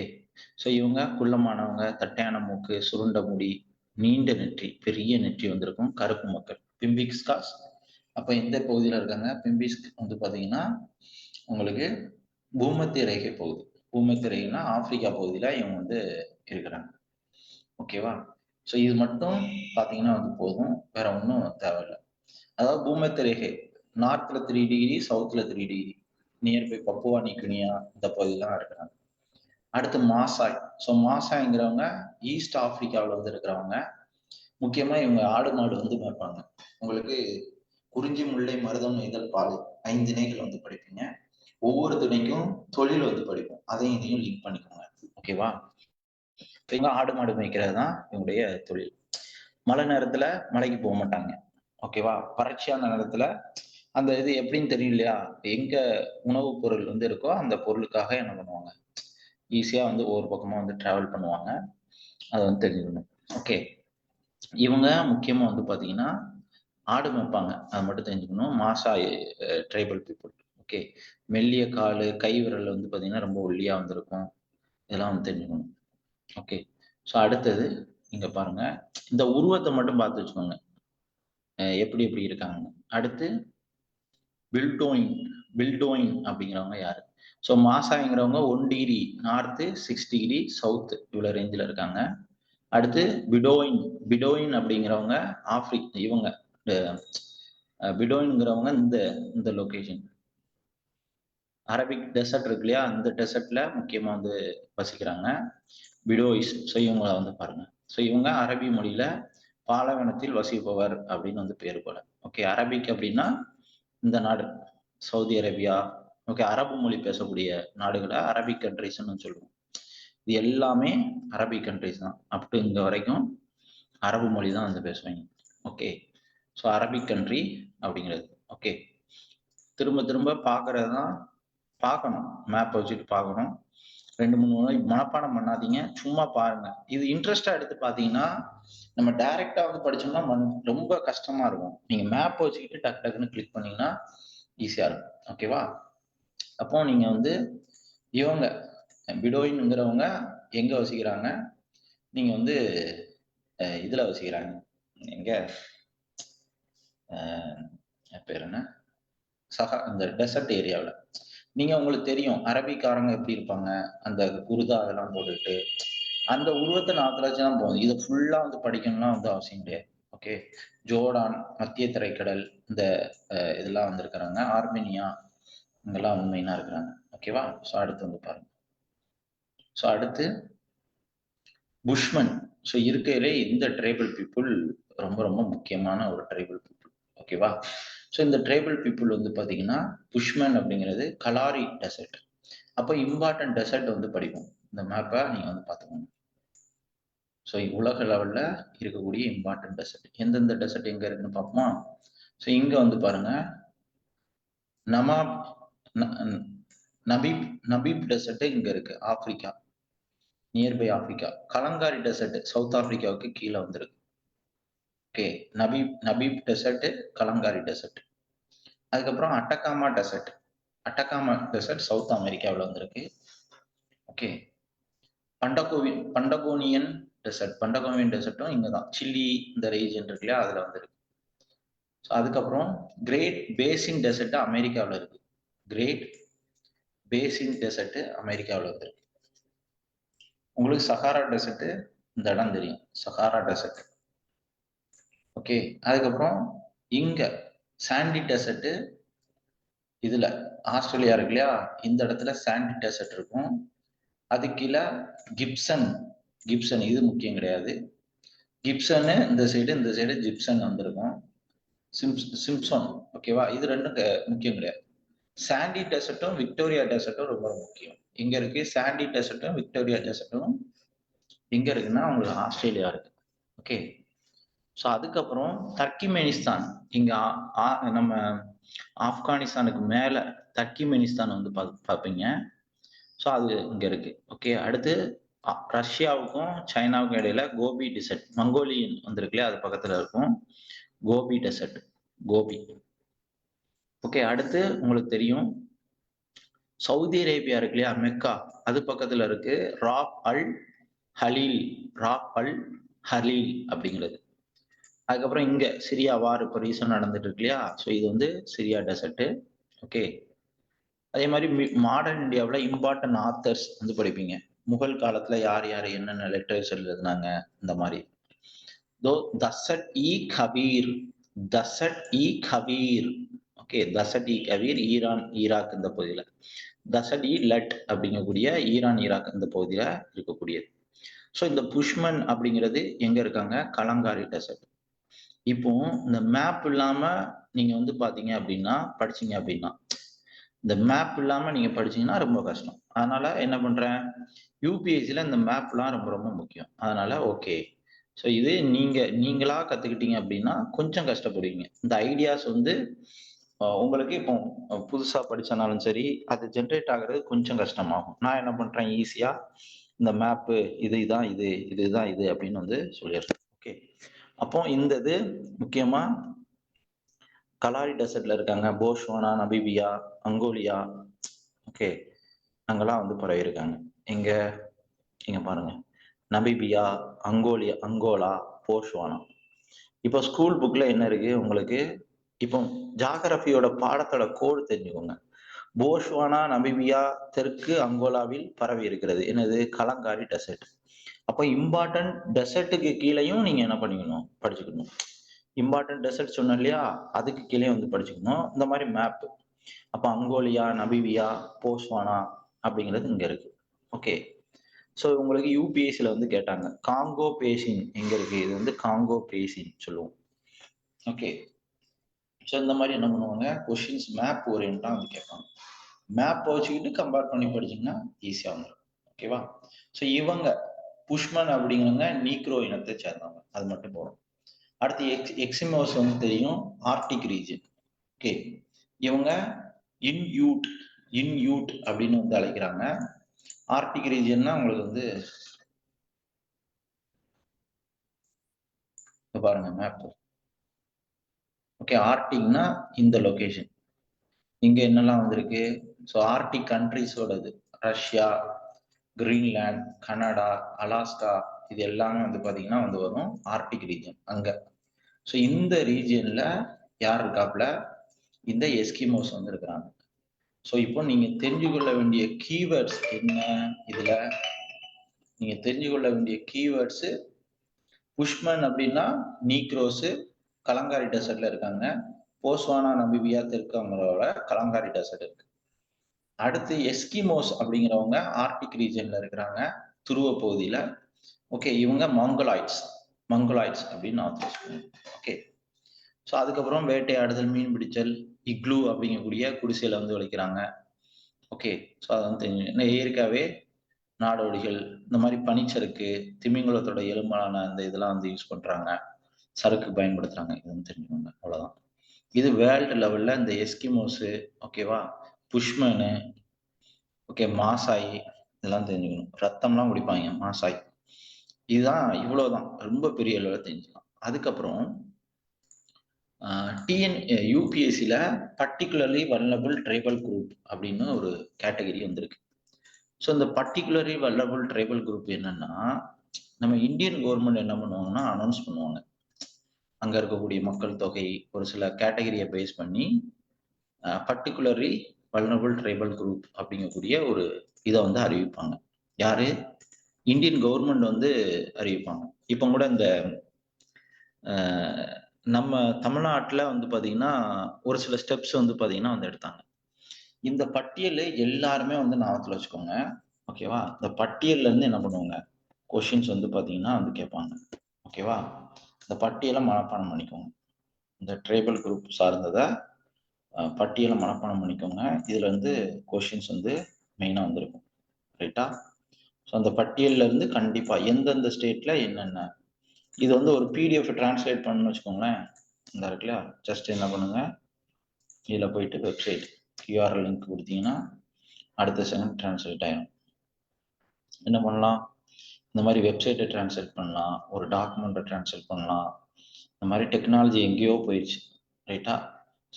ஸோ இவங்க குள்ளமானவங்க, தட்டையான மூக்கு, சுருண்ட முடி, நீண்ட நெற்றி, பெரிய நெற்றி வந்திருக்கும், கருப்பு மக்கள் பிம்பிக்ஸ்காஸ். அப்ப எந்த பகுதியில இருக்காங்க? பிம்பிக்ஸ் வந்து பாத்தீங்கன்னா உங்களுக்கு பூமத்திய ரேகை பகுதி. பூமத்திய ரேகைனா ஆப்பிரிக்கா பகுதியில இவங்க வந்து இருக்கிறாங்க. ஓகேவா? ஸோ இது மட்டும் பாத்தீங்கன்னா வந்து போதும், வேற ஒன்றும் தேவையில்லை. அதாவது பூமத்திய ரேகை நார்த்ல 3 டிகிரி, சவுத்ல 3 டிகிரி, நியர்பை பப்புவா நியூகினியா இந்த பகுதியெல்லாம் இருக்கிறாங்க. அடுத்து மாசாய். ஸோ மாசாய்ங்கிறவங்க ஈஸ்ட் ஆப்பிரிக்காவில் வந்து இருக்கிறவங்க. முக்கியமா இவங்க ஆடு மாடு வந்து மேய்ப்பாங்க. உங்களுக்கு குறிஞ்சி, முல்லை, மருதம், நெய்தல், பாலை 5 திணைகள் வந்து படிப்பீங்க. ஒவ்வொரு திணைக்கும் தொழில் வந்து படிப்போம். அதையும் இதையும் லிங்க் பண்ணிக்கோங்க. ஓகேவா? இவங்க ஆடு மாடு மேய்க்கிறது தான் இவங்களுடைய தொழில். மழை நேரத்துல மலைக்கு போக மாட்டாங்க. ஓகேவா? வறட்சியான நேரத்துல அந்த இது எப்படின்னு தெரியும் இல்லையா, எங்க உணவுப் பொருள் வந்து இருக்கோ அந்த பொருளுக்காக என்ன பண்ணுவாங்க, ஈஸியா வந்து ஒவ்வொரு பக்கமா வந்து டிராவல் பண்ணுவாங்க. அதை வந்து தெரிஞ்சுக்கணும். ஓகே, இவங்க முக்கியமா வந்து பாத்தீங்கன்னா ஆடு மேய்ப்பாங்க, அதை மட்டும் தெரிஞ்சுக்கணும். மாசாய் ட்ரைபல் பீப்புள். ஓகே, மெல்லிய காலு, கை விரல் வந்து பாத்தீங்கன்னா ரொம்ப ஒல்லியா வந்திருக்கும். இதெல்லாம் வந்து தெரிஞ்சுக்கணும். ஓகே, ஸோ அடுத்தது இங்க பாருங்க, இந்த உருவத்தை மட்டும் பார்த்து வச்சுக்கோங்க, எப்படி எப்படி இருக்காங்க. அடுத்து பில்டோயின் அப்படிங்கிறவங்க யாரு? ஸோ மாசாங்கிறவங்க 1 டிகிரி நார்த்து, 6 டிகிரி சவுத்து, இவ்வளோ ரேஞ்சில் இருக்காங்க. அடுத்து பிடோயின் அப்படிங்கிறவங்க இவங்க பிடோயின்ங்கிறவங்க இந்த இந்த லொக்கேஷன் அரபிக் டெசர்ட் இருக்கு இல்லையா, அந்த டெசர்ட்ல முக்கியமா வந்து வசிக்கிறாங்க பிடோயிஸ். ஸோ இவங்களை வந்து பாருங்க. ஸோ இவங்க அரபி மொழியில பாலைவனத்தில் வசிப்பவர் அப்படின்னு வந்து பேர் போல. ஓகே, அரபிக் அப்படின்னா இந்த நாடு சவுதி அரேபியா, ஓகே, அரபு மொழி பேசக்கூடிய நாடுகளை அரபிக் கண்ட்ரிஸ்ன்னு சொல்லுவோம். இது எல்லாமே அரபிக் கண்ட்ரிஸ் தான். அப் டு இங்க வரைக்கும் அரபு மொழி தான் வந்து பேசுவாங்க. ஓகே, ஸோ அரபிக் கண்ட்ரி அப்படிங்கிறது. ஓகே, திரும்ப திரும்ப பார்க்கறது தான், பார்க்கணும், மேப் வச்சுட்டு பார்க்கணும். 2-3 முறை மனப்பாடம் பண்ணாதீங்க, சும்மா பாருங்க. இது இன்ட்ரெஸ்டா எடுத்து பார்த்தீங்கன்னா நம்ம டைரக்டா வந்து படிச்சோம்னா ரொம்ப கஷ்டமா இருக்கும். நீங்க மேப் வச்சுக்கிட்டு டக்கு டக்குன்னு கிளிக் பண்ணீங்கன்னா ஈஸியா இருக்கும். ஓகேவா? அப்போ நீங்க வந்து இவங்க பிடோயின்ங்கிறவங்க எங்க வசிக்கிறாங்க, நீங்க வந்து இதுல வசிக்கிறாங்க, எங்க பேர் என்ன, இந்த டெசர்ட் ஏரியாவில். நீங்க உங்களுக்கு தெரியும் அரபிக்காரங்க எப்படி இருப்பாங்க, அந்த குருதா அதெல்லாம் போட்டுட்டு அந்த உருவத்தை நாக்கலாச்சுதான் போதும். இதை ஃபுல்லா வந்து படிக்கணும்லாம் வந்து அவசியம் கிடையாது. ஓகே, ஜோர்டான், மத்திய திரைக்கடல், இந்த இதெல்லாம் வந்திருக்கிறாங்க, ஆர்மேனியா, இங்கெல்லாம் வந்து மெயினா இருக்கிறாங்க. ஓகேவா? ஸோ அடுத்து வந்து பாருங்க. ஸோ அடுத்து புஷ்மன். ஸோ இருக்கையிலே இந்த ட்ரைபல் பீப்புள் ரொம்ப ரொம்ப முக்கியமான ஒரு ட்ரைபல் பீப்புள். ஓகேவா? ஸோ இந்த ட்ரைபல் பீப்புள் வந்து பார்த்தீங்கன்னா புஷ்மன் அப்படிங்கிறது கலாரி டெசர்ட். அப்போ இம்பார்ட்டன்ட் டெசர்ட் வந்து படிக்கும். இந்த மேப்பை நீங்க வந்து பார்த்துக்கோங்க. ஸோ உலக லெவல்ல இருக்கக்கூடிய இம்பார்ட்டன்ட் டெசர்ட் எந்தெந்த டெசர்ட் எங்க இருக்குன்னு பார்ப்போமா? ஸோ இங்க வந்து பாருங்க, நபீப் நபீப் டெசர்ட் இங்க இருக்கு, ஆப்பிரிக்கா, நியர்பை ஆப்பிரிக்கா. கலங்காரி டெசர்ட் சவுத் ஆப்பிரிக்காவுக்கு கீழே வந்துருக்கு. ஓகே, நபீப் டெசர்ட், கலங்காரி டெசர்ட். அதுக்கப்புறம் அட்டகாமா டெசர்ட் சவுத் அமெரிக்காவில் வந்திருக்கு. ஓகே, பண்டகோனியன் டெசர்ட்டும் இங்கதான், சில்லி இந்த ரீஜன் இருக்கு இல்லையா, அதுல வந்திருக்கு. அதுக்கப்புறம் கிரேட் பேசின் டெசர்ட் அமெரிக்காவில் இருக்கு. கிரேட் பேசின் டெசர்ட் அமெரிக்காவில் வந்திருக்கு. உங்களுக்கு சஹாரா டெசர்ட் இந்த இடம் தெரியும், சஹாரா டெசர்ட். ஓகே, அதுக்கப்புறம் இங்க சாண்டி டெசர்ட், இதுல ஆஸ்திரேலியா இருக்கு இல்லையா, இந்த இடத்துல சாண்டி டெசர்ட் இருக்கும். அது கீழே கிப்சன் இது முக்கியம் கிடையாது. கிப்சனு இந்த சைடு ஜிப்சன் வந்திருக்கும். சிம்சன். ஓகேவா? இது ரெண்டும் முக்கியம் கிடையாது. சாண்டி டெசர்ட்டும் விக்டோரியா டெசர்ட்டும் ரொம்ப முக்கியம். இங்க இருக்கு சாண்டி டெசர்ட்டும் விக்டோரியா டெசர்ட்டும். எங்க இருக்குன்னா உங்களுக்கு ஆஸ்திரேலியா இருக்கு. ஓகே, ஸோ அதுக்கப்புறம் தர்க்கிமெனிஸ்தான், இங்க நம்ம ஆப்கானிஸ்தானுக்கு மேல தர்க்கிமெனிஸ்தான் வந்து பார்ப்பீங்க. ஸோ அது இங்க இருக்கு. ஓகே, அடுத்து ரஷ்யாவுக்கும் சைனாவுக்கும் இடையில கோபி டெசர்ட், மங்கோலியன் வந்திருக்கு இல்லையா, அது பக்கத்துல இருக்கும் கோபி டெசர்ட், கோபி. ஓகே, அடுத்து உங்களுக்கு தெரியும் சவுதி அரேபியா இருக்கு இல்லையா, மெக்கா, அது பக்கத்துல இருக்கு ராப் அல் ஹலீல் அப்படிங்கிறது. அதுக்கப்புறம் இங்க சிரியா வார் இப்போ ரீசன் நடந்துட்டு இருக்கு இல்லையா, ஸோ இது வந்து சிரியா டெசர்ட். ஓகே, அதே மாதிரி மாடர்ன் இந்தியாவில் இம்பார்ட்டன்ட் ஆத்தர்ஸ் வந்து படிப்பீங்க. முகல் காலத்துல யார் யார் என்னென்ன லிட்டரேச்சர் எழுதுனாங்க, இந்த மாதிரி. தசட் இ கபீர். ஓகே, தசட் இ கபீர் ஈரான் ஈராக் இந்த பகுதியில. தசட் இ லட் அப்படிங்கக்கூடிய ஈரான் ஈராக் இந்த பகுதியில இருக்கக்கூடியது. ஸோ இந்த புஷ்மன் அப்படிங்கிறது எங்க இருக்காங்க, கலங்காரி டெசர்ட். இப்போ இந்த மேப் இல்லாம நீங்க வந்து பாத்தீங்க அப்படின்னா, படிச்சீங்க அப்படின்னா, இந்த மேப் இல்லாம நீங்க படிச்சீங்கன்னா ரொம்ப கஷ்டம். அதனால என்ன பண்றேன், யூபிஎஸ்சில இந்த மேப்லாம் ரொம்ப ரொம்ப முக்கியம். அதனால ஓகே, ஸோ இது நீங்களா கத்துக்கிட்டீங்க அப்படின்னா கொஞ்சம் கஷ்டப்படுவீங்க. இந்த ஐடியாஸ் வந்து உங்களுக்கு இப்போ புதுசா படிச்சனாலும் சரி, அது ஜென்ரேட் ஆகுறது கொஞ்சம் கஷ்டமாகும். நான் என்ன பண்றேன், ஈஸியா இந்த மேப்பு இதுதான் இது அப்படின்னு வந்து சொல்லிடுறேன். ஓகே, அப்போ இந்த இது முக்கியமா கலாரி டெசர்ட்ல இருக்காங்க, போஸ்வானா, நபீபியா, அங்கோலியா. ஓகே, அங்கெல்லாம் வந்து பரவி இருக்காங்க. இங்க பாருங்க, நபீபியா, அங்கோலா, போஸ்வானா. இப்போ ஸ்கூல் புக்ல என்ன இருக்கு உங்களுக்கு, இப்போ ஜாகிரபியோட பாடத்தோட கோடு தெரிஞ்சுக்கோங்க. போஸ்வானா, நபீபியா தெற்கு அங்கோலாவில் பரவி இருக்கிறது. என்னது, கலங்காரி டெசர்ட். அப்போ இம்பார்ட்டன்ட் டெசர்ட்டுக்கு கீழேயும் நீங்க என்ன பண்ணிக்கணும், படிச்சுக்கணும். இம்பார்ட்டன்ட் டெசர்ட் சொன்னோம் இல்லையா, அதுக்கு கீழே வந்து படிச்சுக்கணும். இந்த மாதிரி மேப் அப்ப அங்கோலியா, நபிவியா, போஸ்வானா அப்படிங்கிறது இங்க இருக்கு. ஓகே. ஸோ உங்களுக்கு யூபிஎஸ்சியில் வந்து கேட்டாங்க காங்கோ பேசின் எங்க இருக்கு, இது வந்து காங்கோ பேசின் சொல்லுவோம். ஓகே. ஸோ இந்த மாதிரி என்ன பண்ணுவாங்க, கொஷின்ஸ் மேப் ஓரியன்டா வந்து கேட்பாங்க. மேப்பை வச்சுக்கிட்டு கம்பேர் பண்ணி படிச்சீங்கன்னா ஈஸியாக வந்துடும். ஓகேவா. ஸோ இவங்க புஷ்மன் அப்படிங்கிறவங்க நீக்ரோ இனத்தை சேர்ந்தவங்க, அது மட்டும் போதும். அடுத்து எக்ஸிமோஸ் வந்து தெரியும், ஆர்டிக் ரீஜன். ஓகே. இவங்க இன்யூட் அப்படின்னு வந்து அழைக்கிறாங்க. ஆர்டிக் ரீஜன்னா உங்களுக்கு வந்து பாருங்க மேப். ஓகே. ஆர்டிக்னா இந்த லொகேஷன், இங்க என்னெல்லாம் வந்திருக்கு. ஸோ ஆர்டிக் கண்ட்ரிஸோடது ரஷ்யா, கிரீன்லாந்து, கனடா, அலாஸ்கா, இது எல்லாமே வந்து பாத்தீங்கன்னா வந்து வரும் ஆர்டிக் ரீஜன் அங்க. ஸோ இந்த ரீஜன்ல யார் இருக்காப்புல, இந்த எஸ்கிமோஸ் வந்து இருக்கிறாங்க. ஸோ இப்போ நீங்க தெரிஞ்சு கொள்ள வேண்டிய கீவேர்ட்ஸ் என்ன, இதுல நீங்க தெரிஞ்சு கொள்ள வேண்டிய கீவேர்ட்ஸ், புஷ்மன் அப்படின்னா நீக்ரோஸ் கலங்காரி டெசர்ட்ல இருக்காங்க. போஸ்வானா, நமிபியா, தெற்கவங்களோட கலங்காரி டெசர்ட் இருக்கு. அடுத்து எஸ்கிமோஸ் அப்படிங்கிறவங்க ஆர்டிக் ரீஜன்ல இருக்கிறாங்க, துருவ பகுதியில. ஓகே. இவங்க மங்கோலாய்ட்ஸ் அப்படின்னு ஆத்தர். ஓகே. ஸோ அதுக்கப்புறம் வேட்டையாடுதல், மீன் பிடிச்சல், இக்ளூ அப்படிங்கக்கூடிய குடிசையில வந்து உழைக்கிறாங்க. ஓகே. ஸோ அதை வந்து தெரிஞ்சு இயற்கையாவே நாடோடிகள் இந்த மாதிரி பனிச்சறுக்கு, திமிங்கலத்தோட எலும்பான அந்த இதெல்லாம் வந்து யூஸ் பண்றாங்க, சறுக்கு பயன்படுத்துறாங்க, இது வந்து தெரிஞ்சுக்கோங்க. அவ்வளவுதான். இது வேர்ல்டு லெவல்ல இந்த எஸ்கிமோஸு, ஓகேவா, புஷ்மனு, ஓகே, மாசாய், இதெல்லாம் தெரிஞ்சுக்கணும். ரத்தம்லாம் குடிப்பாங்க மாசாய். இதுதான், இவ்வளவுதான், ரொம்ப பெரிய அளவில் தெரிஞ்சுக்கலாம். அதுக்கப்புறம் யூபிஎஸ்சியில பர்டிகுலர்லி வல்னரபிள் ட்ரைபல் குரூப் அப்படின்னு ஒரு கேட்டகரி வந்திருக்கு. ஸோ இந்த பர்டிகுலர்லி வல்னரபிள் ட்ரைபல் குரூப் என்னன்னா, நம்ம இந்தியன் கவர்மெண்ட் என்ன பண்ணுவாங்கன்னா அனௌன்ஸ் பண்ணுவாங்க, அங்க இருக்கக்கூடிய மக்கள் தொகை ஒரு சில கேட்டகரியை பேஸ் பண்ணி பர்டிகுலர்லி வல்னரபிள் ட்ரைபல் குரூப் அப்படிங்கக்கூடிய ஒரு இதை வந்து அறிவிப்பாங்க. யாரு, இந்தியன் கவர்மெண்ட் வந்து அறிவிப்பாங்க. இப்போ கூட இந்த நம்ம தமிழ்நாட்டில் வந்து பார்த்தீங்கன்னா ஒரு சில ஸ்டெப்ஸ் வந்து பார்த்தீங்கன்னா வந்து எடுத்தாங்க. இந்த பட்டியல் எல்லாருமே வந்து ஞாபகத்தில் வச்சுக்கோங்க. ஓகேவா. இந்த பட்டியல்ல இருந்து என்ன பண்ணுவாங்க, கொஷின்ஸ் வந்து பார்த்தீங்கன்னா வந்து கேட்பாங்க. ஓகேவா. இந்த பட்டியலை மனப்பாடம் பண்ணிக்கோங்க. இந்த ட்ரைபல் குரூப் சார்ந்ததை பட்டியலை மனப்பாடம் பண்ணிக்கோங்க. இதுல இருந்து கொஷின்ஸ் வந்து மெயினா வந்திருக்கும். ரைட்டா. ஸோ அந்த பட்டியல்ல இருந்து கண்டிப்பா எந்தெந்த ஸ்டேட்ல என்னென்ன, இது வந்து ஒரு பிடிஎஃப் டிரான்ஸ்லேட் பண்ணணும்னு வச்சுக்கோங்களேன். இந்த இருக்குல்ல, ஜஸ்ட் என்ன பண்ணுங்க, இதில் போயிட்டு வெப்சைட் கியூஆர்எல் லிங்க் கொடுத்தீங்கன்னா அடுத்த செகண்ட் டிரான்ஸ்லேட் ஆயிடும். என்ன பண்ணலாம், இந்த மாதிரி வெப்சைட்டை டிரான்ஸ்லேட் பண்ணலாம், ஒரு டாக்குமெண்ட்டை டிரான்ஸ்லேட் பண்ணலாம். இந்த மாதிரி டெக்னாலஜி எங்கேயோ போயிடுச்சு. ரைட்டா.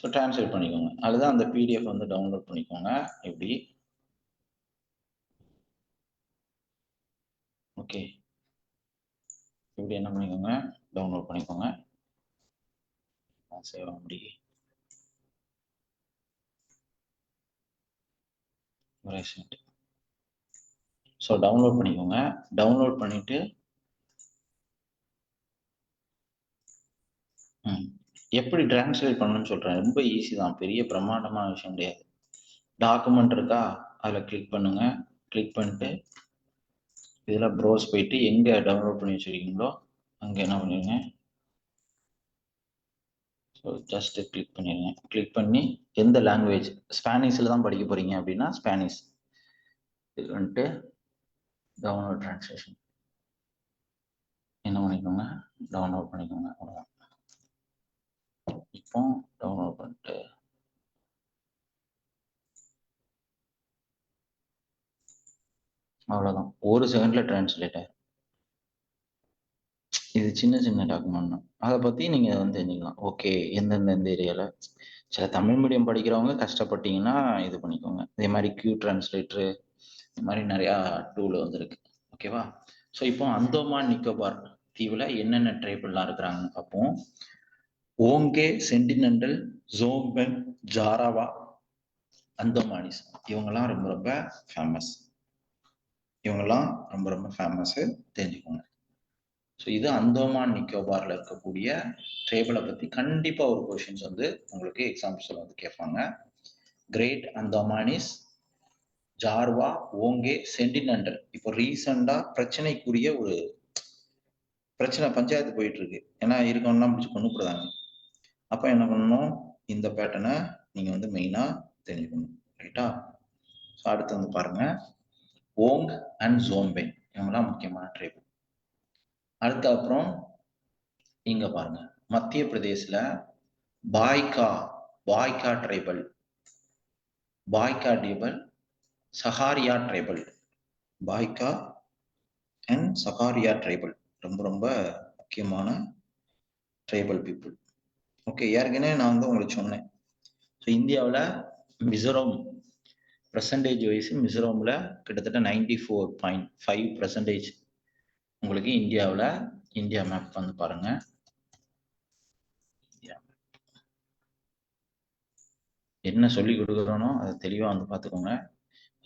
ஸோ டிரான்ஸ்லேட் பண்ணிக்கோங்க. அதுதான் அந்த பிடிஎஃப் வந்து டவுன்லோட் பண்ணிக்கோங்க. எப்படி, ஓகே, இப்படி என்ன பண்ணிக்கோங்க, டவுன்லோட் பண்ணிக்கோங்க. சேவ் அப்படி ஸோ டவுன்லோட் பண்ணிக்கோங்க. டவுன்லோட் பண்ணிட்டு எப்படி டிரான்ஸ்லேட் பண்ணணும்னு சொல்றேன். ரொம்ப ஈஸி தான், பெரிய பிரம்மாண்டமான விஷயம் கிடையாது. டாக்குமெண்ட் இருக்கா, அதில் கிளிக் பண்ணுங்க. கிளிக் பண்ணிட்டு இதில் ப்ரௌஸ் போயிட்டு எங்கே டவுன்லோட் பண்ணி வச்சுருக்கீங்களோ அங்கே என்ன பண்ணிடுங்க, ஸோ ஜஸ்ட் கிளிக் பண்ணிடுங்க. கிளிக் பண்ணி எந்த லாங்குவேஜ், ஸ்பானிஷில் தான் படிக்க போகிறீங்க அப்படின்னா ஸ்பானிஷ், இது வந்துட்டு டவுன்லோட் ட்ரான்ஸ்லேஷன் என்ன பண்ணிக்கோங்க, டவுன்லோட் பண்ணிக்கோங்க. அவ்வளோதான். இப்போ டவுன்லோட் பண்ணிட்டு அவ்வளோதான், ஒரு செகண்டில் டிரான்ஸ்லேட் ஆகும். இது சின்ன சின்ன டாக்குமெண்ட் தான், அதை பற்றி நீங்கள் வந்து தெரிஞ்சுக்கலாம். ஓகே, எந்தெந்த ஏரியாவில் சில தமிழ் மீடியம் படிக்கிறவங்க கஷ்டப்பட்டீங்கன்னா இது பண்ணிக்கோங்க. இதே மாதிரி கியூ டிரான்ஸ்லேட்டரு, இந்த மாதிரி நிறையா டூல் வந்துருக்கு. ஓகேவா. ஸோ இப்போ அந்தோமான் நிக்கோபார் தீவில் என்னென்ன ட்ரைபெல்லாம் இருக்கிறாங்க பார்ப்போம். ஓங்கே, சென்டினெண்டல், ஜோம்பென், ஜாராவா, அந்தோமானிஸ், இவங்கெல்லாம் ரொம்ப ரொம்ப ஃபேமஸ். இவங்கெல்லாம் ரொம்ப ரொம்ப ஃபேமஸ், தெரிஞ்சுக்கோங்க. ஸோ இது அந்தோமான் நிக்கோபார்ல இருக்கக்கூடிய ட்ரைபலை பற்றி கண்டிப்பாக ஒரு கொஷின்ஸ் வந்து உங்களுக்கு எக்ஸாம்பிள்ஸில் வந்து கேட்பாங்க. கிரேட் அந்தமானிஸ், ஜார்வா, ஓங்கே, சென்டினெண்டல். இப்போ ரீசெண்டா பிரச்சனைக்குரிய ஒரு பிரச்சனை பஞ்சாயத்து போயிட்டு இருக்கு. ஏன்னா இருக்கவன்னா பிடிச்சி கொண்டு போடுறாங்க. அப்ப என்ன பண்ணணும், இந்த பேட்டர்னை நீங்க வந்து மெயினா தெரிஞ்சுக்கணும். ரைட்டா? அடுத்து வந்து பாருங்க, ஓங் அண்ட் ஜோம்பே இவங்கெல்லாம் முக்கியமான ட்ரைப். அடுத்து அப்புறம் இங்க பாருங்க, மத்திய பிரதேசில Baiga tribal, Baiga tribal, Sahariya tribal, Baiga and Sahariya tribal ரொம்ப ரொம்ப முக்கியமான ட்ரைபல் பீப்புள். ஓகே, ஏற்கனவே நான் வந்து உங்களுக்கு சொன்னேன். ஸோ இந்தியாவில் மிசோரம் பெர்சன்டேஜ் வைஸ் மிசோரமில் கிட்டத்தட்ட 94.5% உங்களுக்கு இந்தியாவில் இந்தியா மேப் வந்து பாருங்க. என்ன சொல்லி கொடுக்குறோனோ அதை தெளிவாக வந்து பார்த்துக்கோங்க.